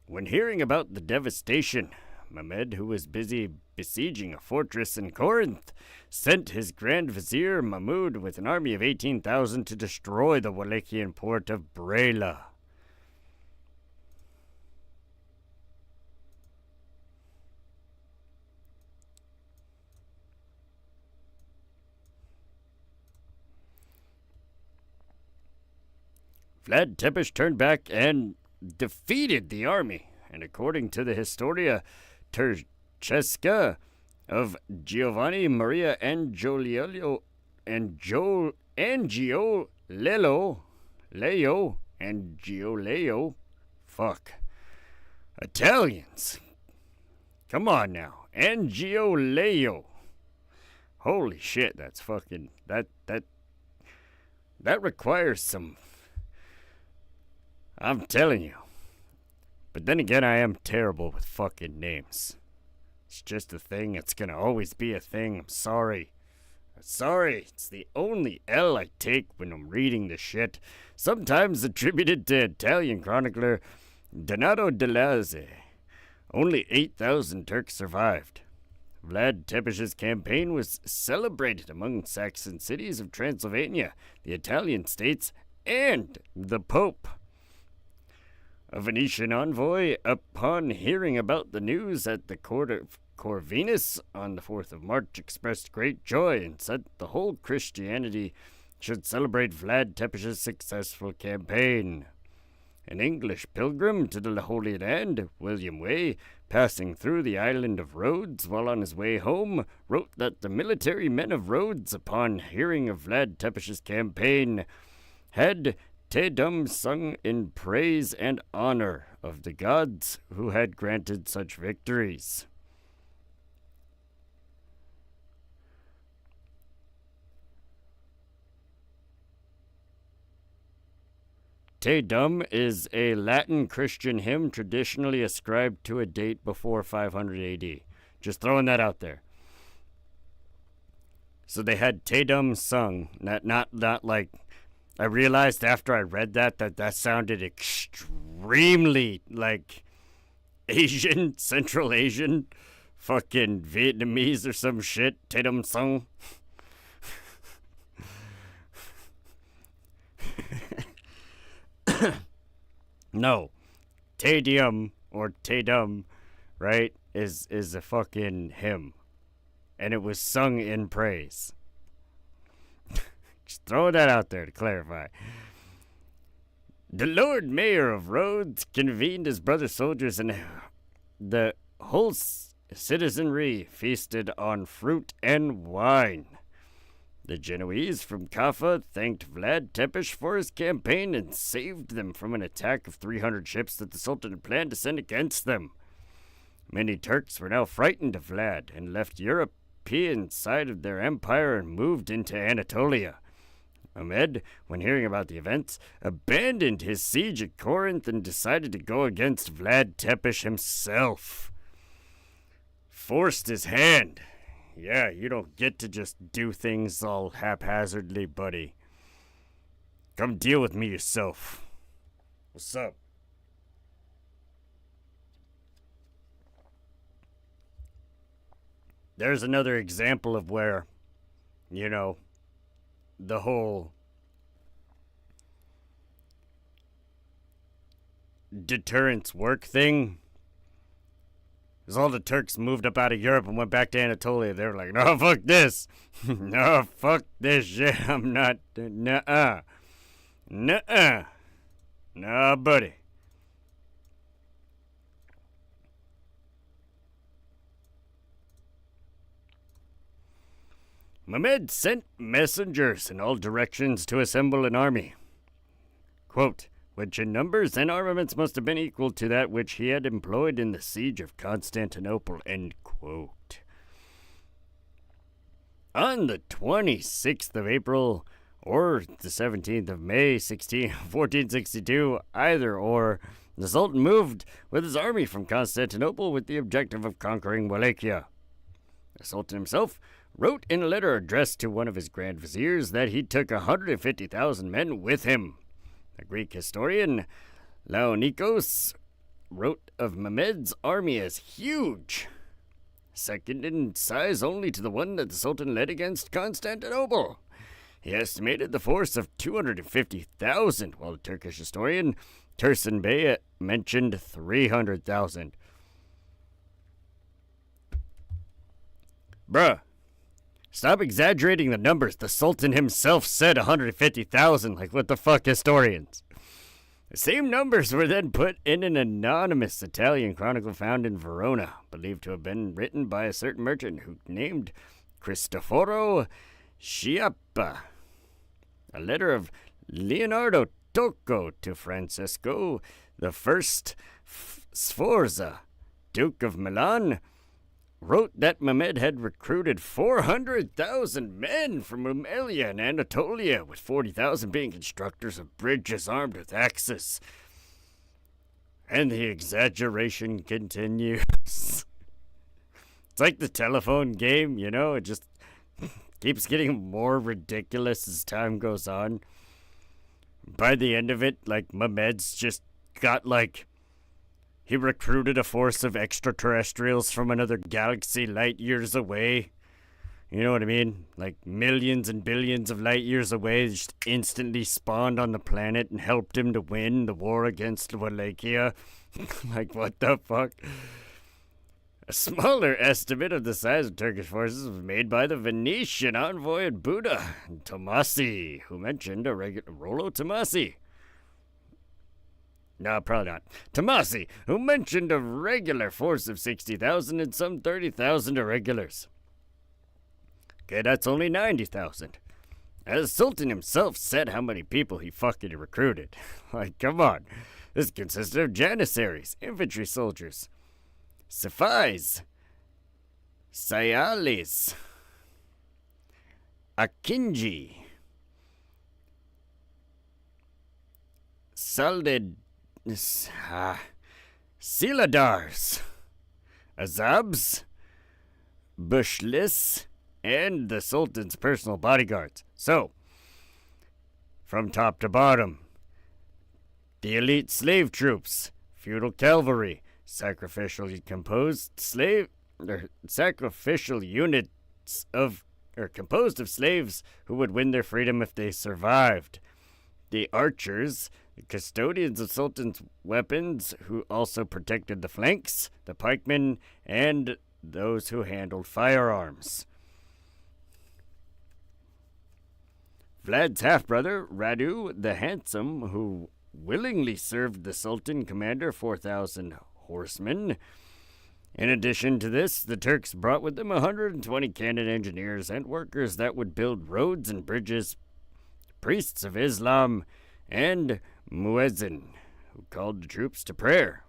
When hearing about the devastation, Mehmed, who was busy besieging a fortress in Corinth, sent his Grand Vizier Mahmud with an army of 18,000 to destroy the Wallachian port of Brela. Vlad Tepes turned back and defeated the army, and according to the Historia Turchesca of Giovanni Maria Angiolello, Leo and Gioleo. Fuck. Italians. Come on now. Angioleo. Holy shit, that's fucking that requires some. I'm telling you. But then again, I am terrible with fucking names. It's just a thing. It's gonna always be a thing. I'm sorry. It's the only L I take when I'm reading the shit. Sometimes attributed to Italian chronicler Donato de Laze. Only 8,000 Turks survived. Vlad Tepes's campaign was celebrated among Saxon cities of Transylvania, the Italian states, and the Pope. A Venetian envoy, upon hearing about the news at the court of Corvinus on the 4th of March, expressed great joy and said the whole Christianity should celebrate Vlad Tepes's successful campaign. An English pilgrim to the Holy Land, William Way, passing through the island of Rhodes while on his way home, wrote that the military men of Rhodes, upon hearing of Vlad Tepes's campaign, had Te Deum sung in praise and honor of the gods who had granted such victories. Te Deum is a Latin Christian hymn traditionally ascribed to a date before 500 AD. Just throwing that out there. So they had Te Deum sung, not like. I realized after I read that sounded extremely like Asian, Central Asian, fucking Vietnamese or some shit. Te Deum sung. No, Te Deum or Te Deum, right, is a fucking hymn, and it was sung in praise. Just throw that out there to clarify. The Lord Mayor of Rhodes convened his brother soldiers, and the whole citizenry feasted on fruit and wine. The Genoese from Kaffa thanked Vlad Tepes for his campaign and saved them from an attack of 300 ships that the Sultan had planned to send against them. Many Turks were now frightened of Vlad and left European side of their empire and moved into Anatolia. Ahmed, when hearing about the events, abandoned his siege at Corinth and decided to go against Vlad Tepes himself. Forced his hand. Yeah, you don't get to just do things all haphazardly, buddy. Come deal with me yourself. What's up? There's another example of where, the whole deterrence work thing. Because all the Turks moved up out of Europe and went back to Anatolia. They were like, no, fuck this. No, fuck this shit. I'm not. Nuh-uh. Nuh-uh. Nah, buddy. Mehmed sent messengers in all directions to assemble an army. Quote, which in numbers and armaments must have been equal to that which he had employed in the siege of Constantinople, end quote. On the 26th of April, or the 17th of May, 1462, either or, the Sultan moved with his army from Constantinople with the objective of conquering Wallachia. The Sultan himself wrote in a letter addressed to one of his grand viziers that he took 150,000 men with him. The Greek historian Laonikos wrote of Mehmed's army as huge, second in size only to the one that the Sultan led against Constantinople. He estimated the force of 250,000, while the Turkish historian Tursun Bey mentioned 300,000. Bruh, stop exaggerating the numbers. The Sultan himself said 150,000. Like, what the fuck, historians? The same numbers were then put in an anonymous Italian chronicle found in Verona, believed to have been written by a certain merchant who named Cristoforo Schiappa. A letter of Leonardo Tocco to Francesco the First Sforza, Duke of Milan, wrote that Mehmed had recruited 400,000 men from Rumelia and Anatolia, with 40,000 being constructors of bridges armed with axes. And the exaggeration continues. It's like the telephone game, you know? It just keeps getting more ridiculous as time goes on. By the end of it, like, Mehmed's just got, like, he recruited a force of extraterrestrials from another galaxy light years away. You know what I mean? Like, millions and billions of light years away, just instantly spawned on the planet and helped him to win the war against Wallachia. Like, what the fuck? A smaller estimate of the size of Turkish forces was made by the Venetian envoy at Buda, Tomasi, who mentioned a regular Rollo Tomasi. No, probably not. Tomasi, who mentioned a regular force of 60,000 and some 30,000 irregulars. Okay, that's only 90,000. As Sultan himself said how many people he fucking recruited. Like, come on. This consisted of janissaries, infantry soldiers, Sifais, Sayalis, Akinji, Siladars, Azabs, Bushlis, and the Sultan's personal bodyguards. So, from top to bottom, the elite slave troops, feudal cavalry, sacrificially composed sacrificial units composed of slaves who would win their freedom if they survived. The archers, the custodians of Sultan's weapons, who also protected the flanks, the pikemen, and those who handled firearms. Vlad's half-brother, Radu the Handsome, who willingly served the Sultan, commander 4,000 horsemen. In addition to this, the Turks brought with them 120 cannon engineers and workers that would build roads and bridges, priests of Islam, and muezzin, who called the troops to prayer,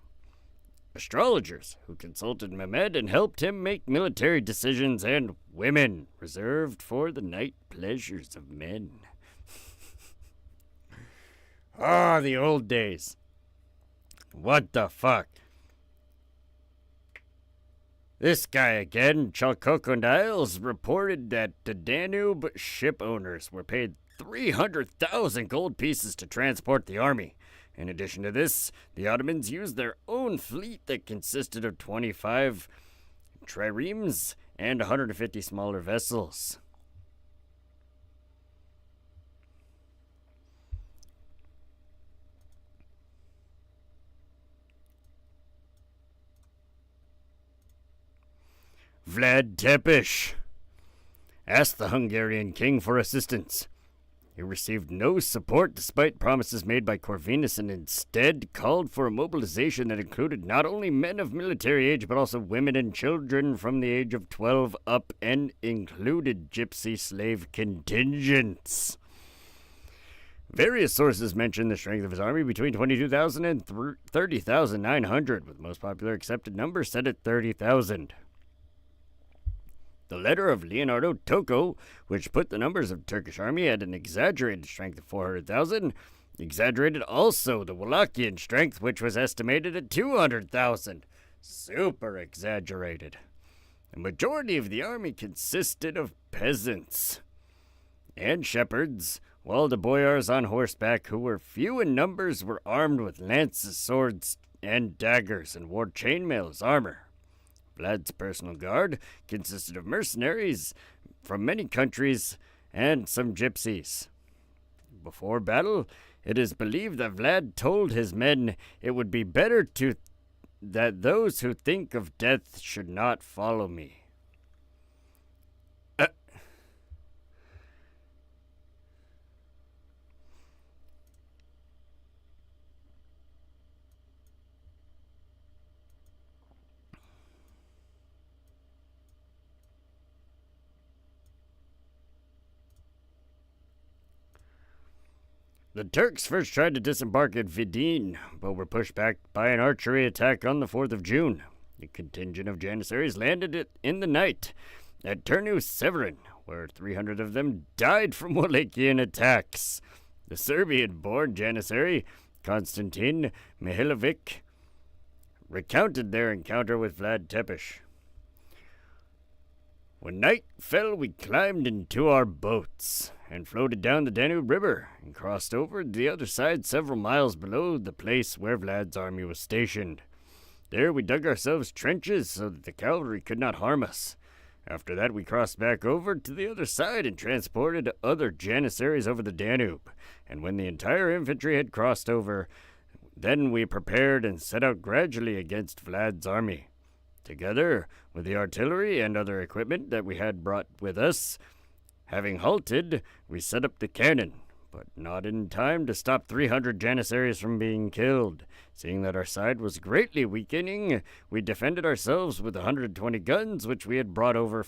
astrologers, who consulted Mehmed and helped him make military decisions, and women, reserved for the night pleasures of men. Ah, the old days. What the fuck? This guy again, Chalkokondiles, reported that the Danube ship owners were paid 300,000 gold pieces to transport the army. In addition to this, the Ottomans used their own fleet that consisted of 25 triremes and 150 smaller vessels. Vlad Tepes asked the Hungarian king for assistance. He received no support despite promises made by Corvinus, and instead called for a mobilization that included not only men of military age but also women and children from the age of 12 up, and included gypsy slave contingents. Various sources mention the strength of his army between 22,000 and 30,900, with the most popular accepted number set at 30,000. The letter of Leonardo Tocco, which put the numbers of the Turkish army at an exaggerated strength of 400,000, exaggerated also the Wallachian strength, which was estimated at 200,000. Super exaggerated. The majority of the army consisted of peasants and shepherds, while the boyars on horseback, who were few in numbers, were armed with lances, swords, and daggers, and wore chainmail as armor. Vlad's personal guard consisted of mercenaries from many countries and some gypsies. Before battle, it is believed that Vlad told his men it would be better that those who think of death should not follow me. The Turks first tried to disembark at Vidin, but were pushed back by an archery attack on the 4th of June. A contingent of Janissaries landed in the night at Turnu Severin, where 300 of them died from Wallachian attacks. The Serbian-born Janissary, Konstantin Mihailovic, recounted their encounter with Vlad Tepes. When night fell, we climbed into our boats and floated down the Danube River and crossed over to the other side several miles below the place where Vlad's army was stationed. There we dug ourselves trenches so that the cavalry could not harm us. After that, we crossed back over to the other side and transported other Janissaries over the Danube. And when the entire infantry had crossed over, then we prepared and set out gradually against Vlad's army. Together with the artillery and other equipment that we had brought with us, having halted, we set up the cannon, but not in time to stop 300 Janissaries from being killed. Seeing that our side was greatly weakening, we defended ourselves with 120 guns which we had brought over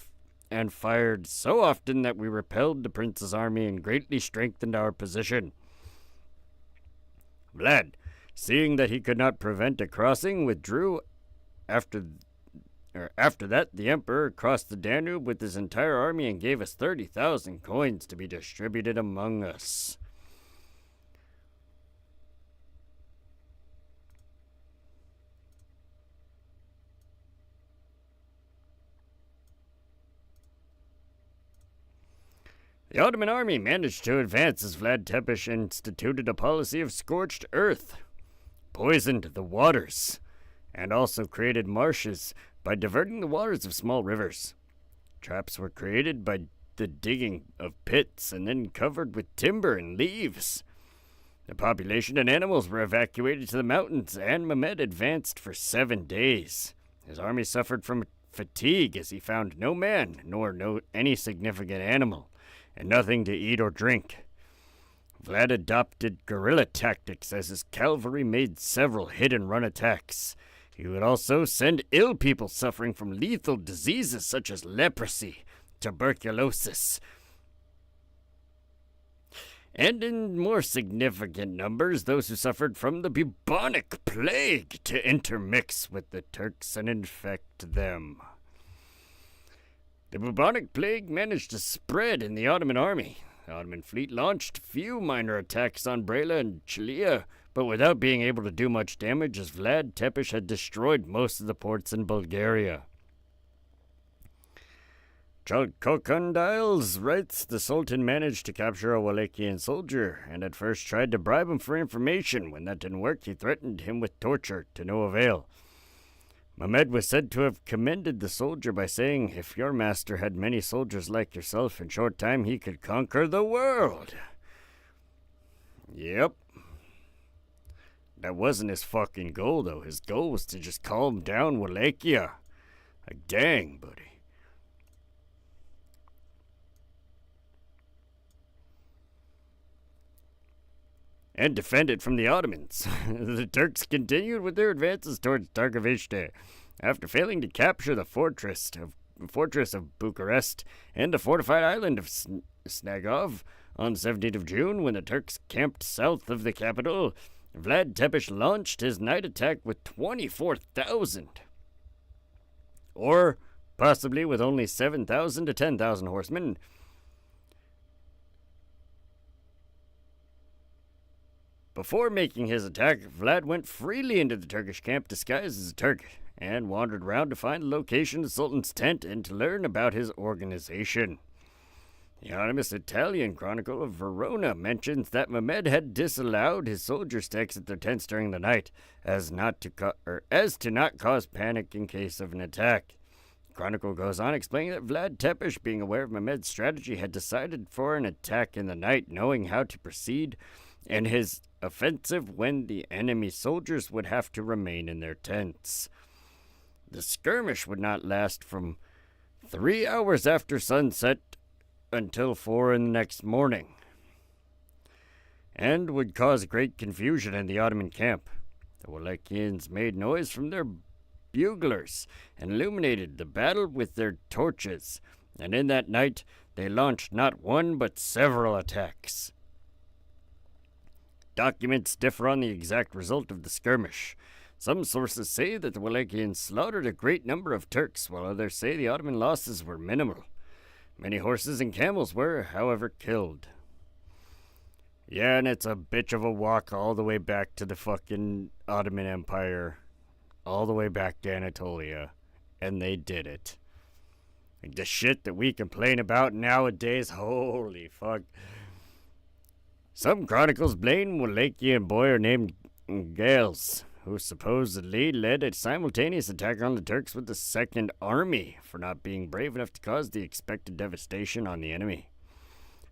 and fired so often that we repelled the prince's army and greatly strengthened our position. Vlad, seeing that he could not prevent a crossing, withdrew. After that, the emperor crossed the Danube with his entire army and gave us 30,000 coins to be distributed among us. The Ottoman army managed to advance as Vlad Tepes instituted a policy of scorched earth, poisoned the waters, and also created marshes by diverting the waters of small rivers. Traps were created by the digging of pits and then covered with timber and leaves. The population and animals were evacuated to the mountains, and Mehmed advanced for 7 days. His army suffered from fatigue as he found no man nor any significant animal, and nothing to eat or drink. Vlad adopted guerrilla tactics as his cavalry made several hit-and-run attacks. He would also send ill people suffering from lethal diseases such as leprosy, tuberculosis, and in more significant numbers, those who suffered from the bubonic plague to intermix with the Turks and infect them. The bubonic plague managed to spread in the Ottoman army. The Ottoman fleet launched few minor attacks on Brela and Chilia, but without being able to do much damage as Vlad Tepes had destroyed most of the ports in Bulgaria. Chalkokondyles writes the Sultan managed to capture a Wallachian soldier and at first tried to bribe him for information. When that didn't work, he threatened him with torture to no avail. Mehmed was said to have commended the soldier by saying, "If your master had many soldiers like yourself, in short time he could conquer the world." Yep. That wasn't his fucking goal, though. His goal was to just calm down Wallachia. Like, dang, buddy. And defend it from the Ottomans. The Turks continued with their advances towards Targovishte. After failing to capture the fortress of Bucharest and the fortified island of Snagov on the 17th of June, when the Turks camped south of the capital, Vlad Tepes launched his night attack with 24,000. Or possibly with only 7,000 to 10,000 horsemen. Before making his attack, Vlad went freely into the Turkish camp disguised as a Turk and wandered around to find the location of the Sultan's tent and to learn about his organization. The anonymous Italian Chronicle of Verona mentions that Mehmed had disallowed his soldiers to exit their tents during the night as to not cause panic in case of an attack. The Chronicle goes on explaining that Vlad Tepes, being aware of Mehmed's strategy, had decided for an attack in the night, knowing how to proceed in his offensive when the enemy soldiers would have to remain in their tents. The skirmish would not last from 3 hours after sunset until 4 in the next morning, and would cause great confusion in the Ottoman camp. The Wallachians made noise from their buglers and illuminated the battle with their torches, and in that night they launched not one but several attacks. documents differ on the exact result of the skirmish. Some sources say that the Wallachians slaughtered a great number of Turks, while others say the Ottoman losses were minimal. Many horses and camels were, however, killed. Yeah, and it's a bitch of a walk all the way back to the fucking Ottoman Empire. All the way back to Anatolia. And they did it. Like the shit that we complain about nowadays, holy fuck. Some chronicles blame Wallachian boyar named Gales, who supposedly led a simultaneous attack on the Turks with the Second Army for not being brave enough to cause the expected devastation on the enemy.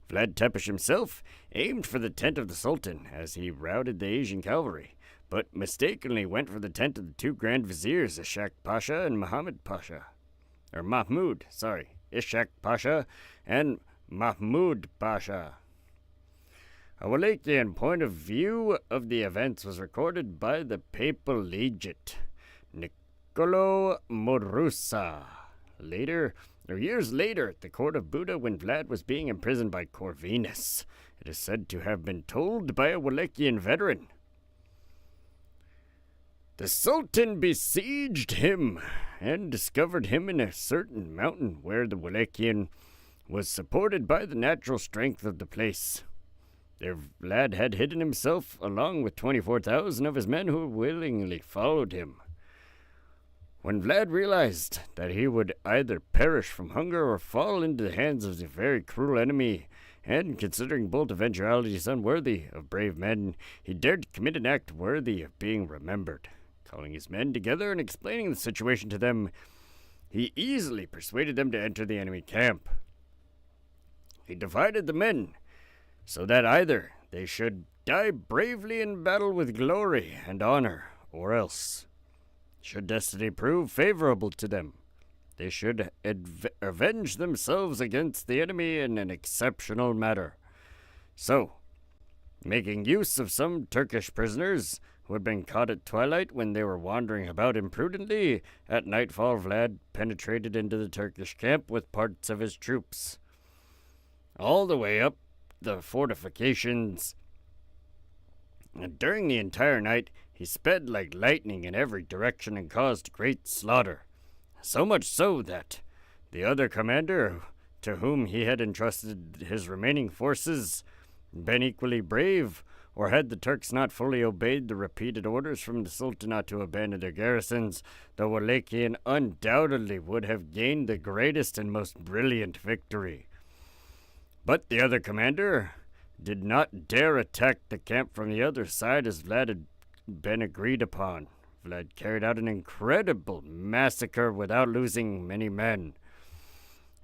Vlad Tepes himself aimed for the tent of the Sultan as he routed the Asian cavalry, but mistakenly went for the tent of the two Grand Viziers, Ishak Pasha and Ishak Pasha and Mahmud Pasha. A Wallachian point of view of the events was recorded by the papal legate, Niccolo Morusa. Years later, at the court of Buda, when Vlad was being imprisoned by Corvinus, it is said to have been told by a Wallachian veteran. The Sultan besieged him and discovered him in a certain mountain where the Wallachian was supported by the natural strength of the place. There Vlad had hidden himself along with 24,000 of his men who willingly followed him. When Vlad realized that he would either perish from hunger or fall into the hands of the very cruel enemy, and considering both eventualities unworthy of brave men, he dared to commit an act worthy of being remembered. Calling his men together and explaining the situation to them, he easily persuaded them to enter the enemy camp. He divided the men so that either they should die bravely in battle with glory and honor, or else, should destiny prove favorable to them, they should avenge themselves against the enemy in an exceptional manner. So, making use of some Turkish prisoners who had been caught at twilight when they were wandering about imprudently, at nightfall Vlad penetrated into the Turkish camp with parts of his troops. All the way up the fortifications, and during the entire night he sped like lightning in every direction and caused great slaughter. So much so that the other commander, to whom he had entrusted his remaining forces, been equally brave, or had the Turks not fully obeyed the repeated orders from the Sultanate to abandon their garrisons, the Wallachian undoubtedly would have gained the greatest and most brilliant victory. But the other commander did not dare attack the camp from the other side as Vlad had been agreed upon. Vlad carried out an incredible massacre without losing many men.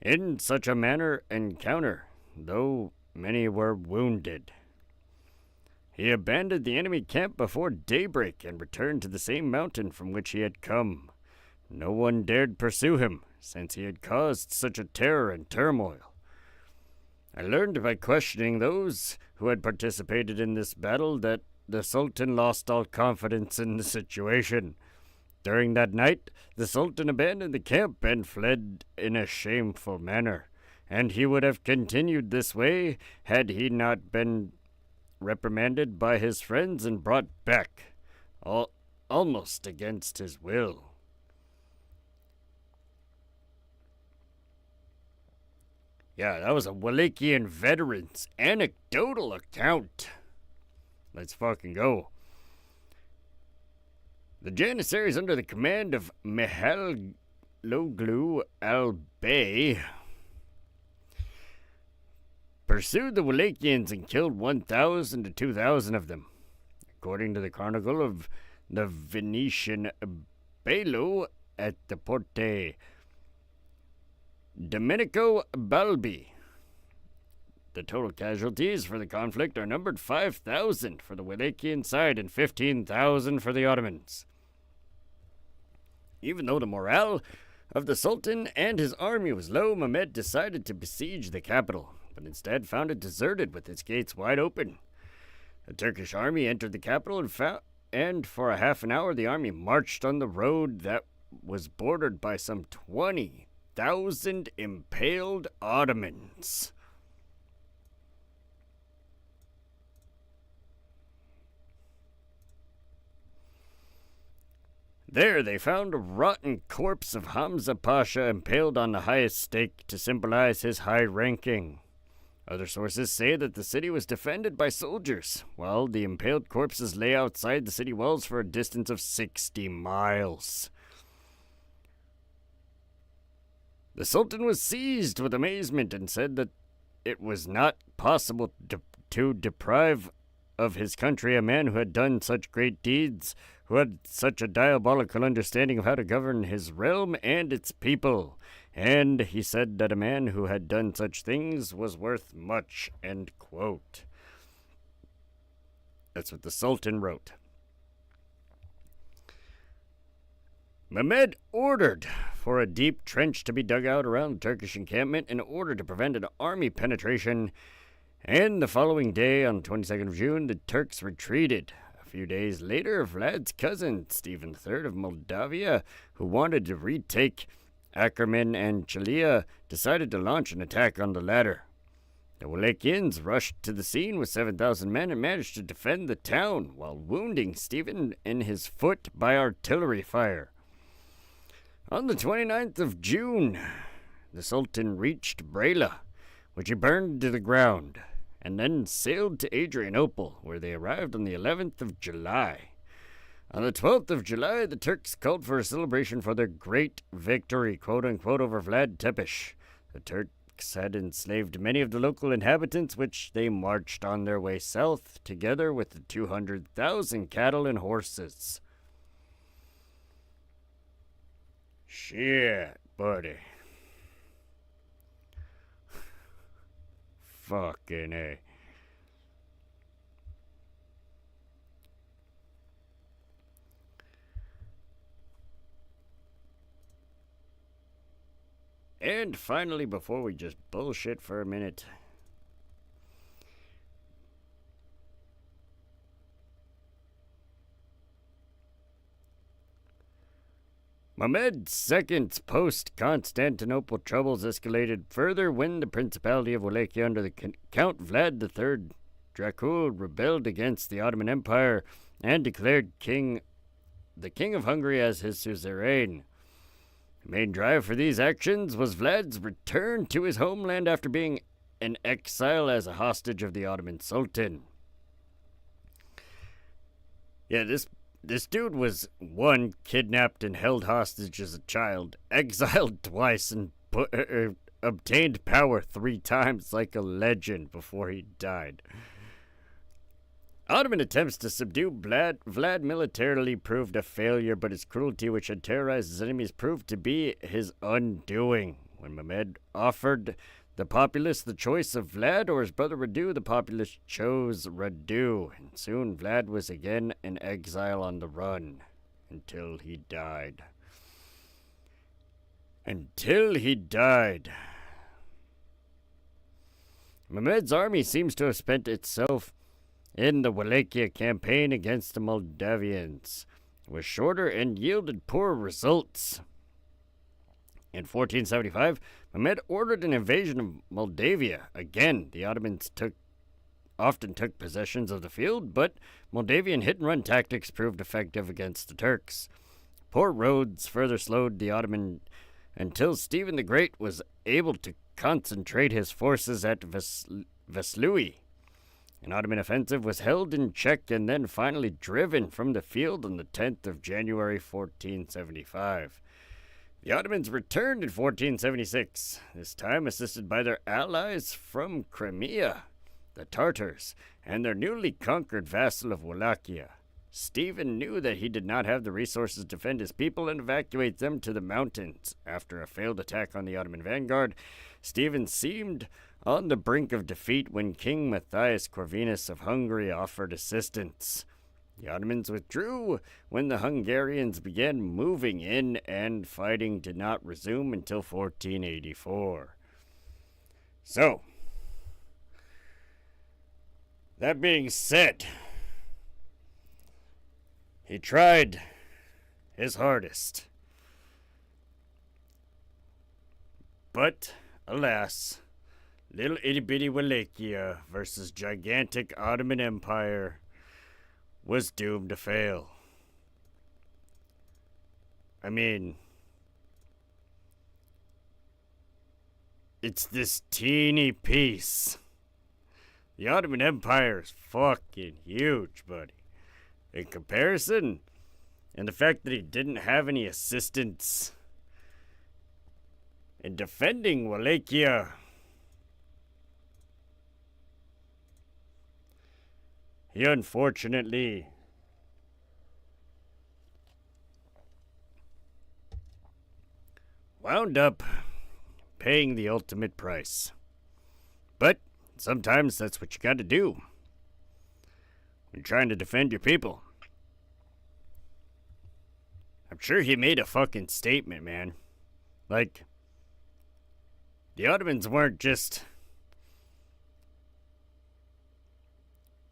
In such a encounter, though many were wounded, he abandoned the enemy camp before daybreak and returned to the same mountain from which he had come. No one dared pursue him, since he had caused such a terror and turmoil. I learned by questioning those who had participated in this battle that the Sultan lost all confidence in the situation. During that night, the Sultan abandoned the camp and fled in a shameful manner, and he would have continued this way had he not been reprimanded by his friends and brought back, almost against his will. Yeah, that was a Wallachian veteran's anecdotal account. Let's fucking go. The Janissaries under the command of Mihailoglu al-Bey pursued the Wallachians and killed 1,000 to 2,000 of them. According to the chronicle of the Venetian Bailo at the Porte Domenico Balbi, the total casualties for the conflict are numbered 5,000 for the Wallachian side and 15,000 for the Ottomans. Even though the morale of the Sultan and his army was low, Mehmed decided to besiege the capital, but instead found it deserted with its gates wide open. The Turkish army entered the capital and for a half an hour the army marched on the road that was bordered by some 20,000 impaled Ottomans. There they found a rotten corpse of Hamza Pasha impaled on the highest stake to symbolize his high ranking. Other sources say that the city was defended by soldiers, while the impaled corpses lay outside the city walls for a distance of 60 miles. The Sultan was seized with amazement and said that it was not possible to deprive of his country a man who had done such great deeds, who had such a diabolical understanding of how to govern his realm and its people. And he said that a man who had done such things was worth much, end quote. That's what the Sultan wrote. Mehmed ordered for a deep trench to be dug out around the Turkish encampment in order to prevent an army penetration, and the following day, on the 22nd of June, the Turks retreated. A few days later, Vlad's cousin, Stephen III of Moldavia, who wanted to retake Ackerman and Chalia, decided to launch an attack on the latter. The Wallachians rushed to the scene with 7,000 men and managed to defend the town while wounding Stephen in his foot by artillery fire. On the 29th of June, the Sultan reached Brela, which he burned to the ground, and then sailed to Adrianople, where they arrived on the 11th of July. On the 12th of July, the Turks called for a celebration for their great victory, quote-unquote, over Vlad Tepes. The Turks had enslaved many of the local inhabitants, which they marched on their way south, together with the 200,000 cattle and horses. Shit, buddy. Fucking A. And finally, before we just bullshit for a minute, Mehmed's second post-Constantinople troubles escalated further when the Principality of Wallachia under the Count Vlad III Dracul rebelled against the Ottoman Empire and declared the King of Hungary as his suzerain. The main drive for these actions was Vlad's return to his homeland after being in exile as a hostage of the Ottoman Sultan. Yeah, this dude was, one, kidnapped and held hostage as a child, exiled twice, and obtained power 3 times like a legend before he died. Ottoman attempts to subdue Vlad militarily proved a failure, but his cruelty, which had terrorized his enemies, proved to be his undoing. When Mehmed offered the populace the choice of Vlad or his brother Radu, the populace chose Radu, and soon Vlad was again in exile on the run until he died. Mehmed's army seems to have spent itself in the Wallachia campaign against the Moldavians. It was shorter and yielded poor results. In 1475, Mehmed ordered an invasion of Moldavia. Again, the Ottomans often took possessions of the field, but Moldavian hit-and-run tactics proved effective against the Turks. Poor roads further slowed the Ottoman until Stephen the Great was able to concentrate his forces at Vaslui. An Ottoman offensive was held in check and then finally driven from the field on the 10th of January 1475. The Ottomans returned in 1476, this time assisted by their allies from Crimea, the Tartars, and their newly conquered vassal of Wallachia. Stephen knew that he did not have the resources to defend his people and evacuate them to the mountains. After a failed attack on the Ottoman vanguard, Stephen seemed on the brink of defeat when King Matthias Corvinus of Hungary offered assistance. The Ottomans withdrew when the Hungarians began moving in, and fighting did not resume until 1484. So, that being said, he tried his hardest. But, alas, little itty-bitty Wallachia versus gigantic Ottoman Empire was doomed to fail. I mean, it's this teeny piece. The Ottoman Empire is fucking huge, buddy. In comparison, and the fact that he didn't have any assistance in defending Wallachia, he unfortunately wound up paying the ultimate price. But sometimes that's what you gotta do when you're trying to defend your people. I'm sure he made a fucking statement, man. Like, the Ottomans weren't just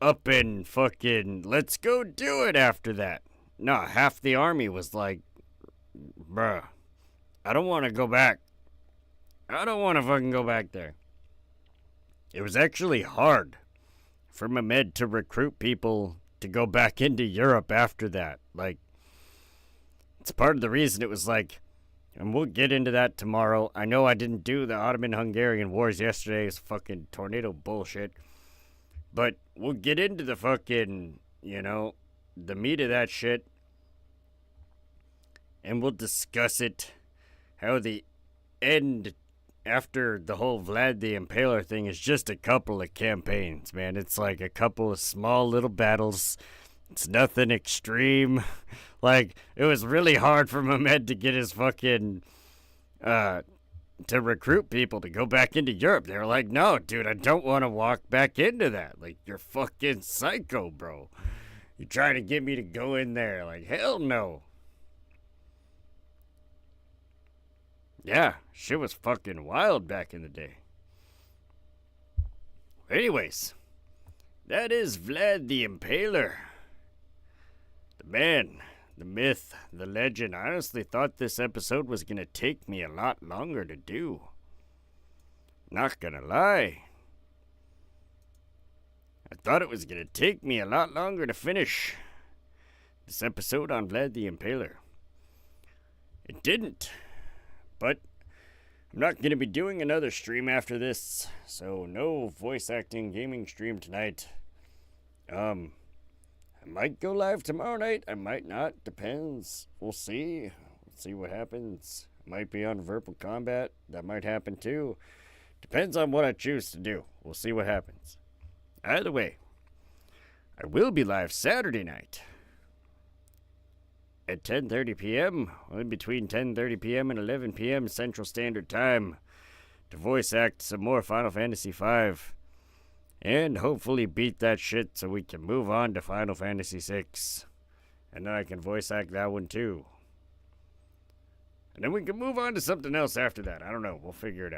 up and fucking, let's go do it after that. No, half the army was like, bruh, I don't want to go back. I don't want to fucking go back there. It was actually hard for Mehmed to recruit people to go back into Europe after that. Like, it's part of the reason it was like, and we'll get into that tomorrow. I know I didn't do the Ottoman-Hungarian wars yesterday. It's fucking tornado bullshit. But we'll get into the fucking, the meat of that shit. And we'll discuss it. How the end after the whole Vlad the Impaler thing is just a couple of campaigns, man. It's like a couple of small little battles. It's nothing extreme. Like, it was really hard for Mehmed to get his fucking, to recruit people to go back into Europe. They were like, no, dude, I don't want to walk back into that. Like, you're fucking psycho, bro. You're trying to get me to go in there. Like, hell no. Yeah, shit was fucking wild back in the day. Anyways, that is Vlad the Impaler. The man, the myth, the legend. I honestly thought this episode was going to take me a lot longer to do. Not gonna lie. I thought it was going to take me a lot longer to finish this episode on Vlad the Impaler. It didn't. But I'm not going to be doing another stream after this, so no voice acting gaming stream tonight. I might go live tomorrow night, I might not, depends. We'll see. We'll see what happens. Might be on Verbal Combat, that might happen too. Depends on what I choose to do. We'll see what happens. Either way, I will be live Saturday night. At 10:30 p.m., in between 10:30 p.m. and 11 p.m. Central Standard Time, to voice act some more Final Fantasy V, and hopefully beat that shit so we can move on to Final Fantasy VI, and then I can voice act that one too. And then we can move on to something else after that. I don't know, we'll figure it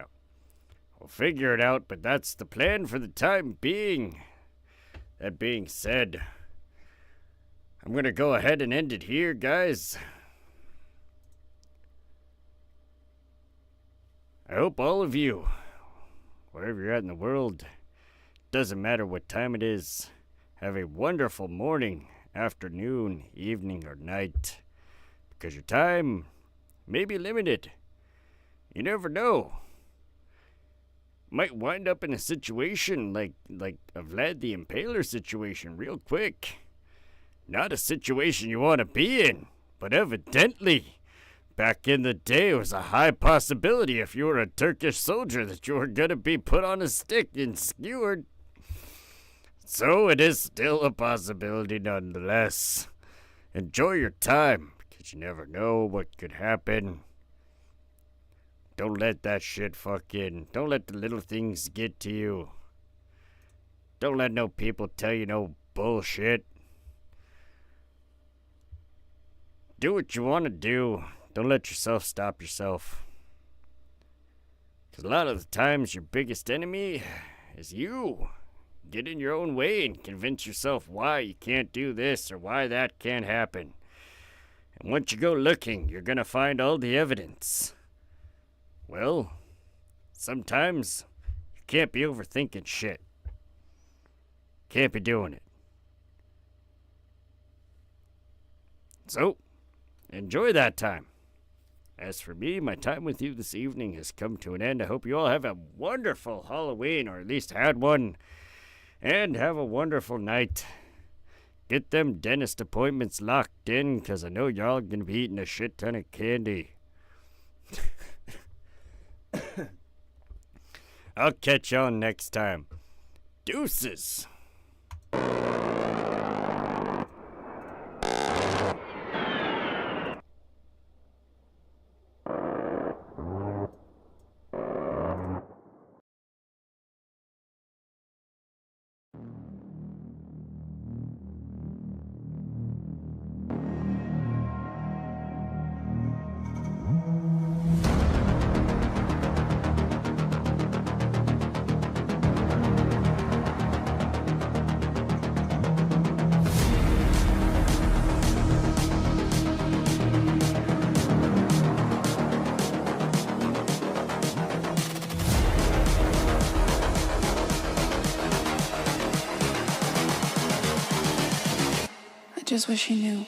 out. But that's the plan for the time being. That being said, I'm going to go ahead and end it here, guys. I hope all of you, wherever you're at in the world, doesn't matter what time it is, have a wonderful morning, afternoon, evening, or night. Because your time may be limited. You never know. Might wind up in a situation like a Vlad the Impaler situation real quick. Not a situation you want to be in, but evidently, back in the day, it was a high possibility if you were a Turkish soldier that you were going to be put on a stick and skewered. So it is still a possibility nonetheless. Enjoy your time, because you never know what could happen. Don't let that shit don't let the little things get to you. Don't let no people tell you no bullshit. Do what you want to do. Don't let yourself stop yourself. Because a lot of the times your biggest enemy is you. Get in your own way and convince yourself why you can't do this or why that can't happen. And once you go looking, you're going to find all the evidence. Well, sometimes you can't be overthinking shit. Can't be doing it. So, enjoy that time. As for me, my time with you this evening has come to an end. I hope you all have a wonderful Halloween, or at least had one, and have a wonderful night. Get them dentist appointments locked in, because I know y'all going to be eating a shit ton of candy. I'll catch y'all next time. Deuces. I just wish he knew.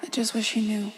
I just wish he knew.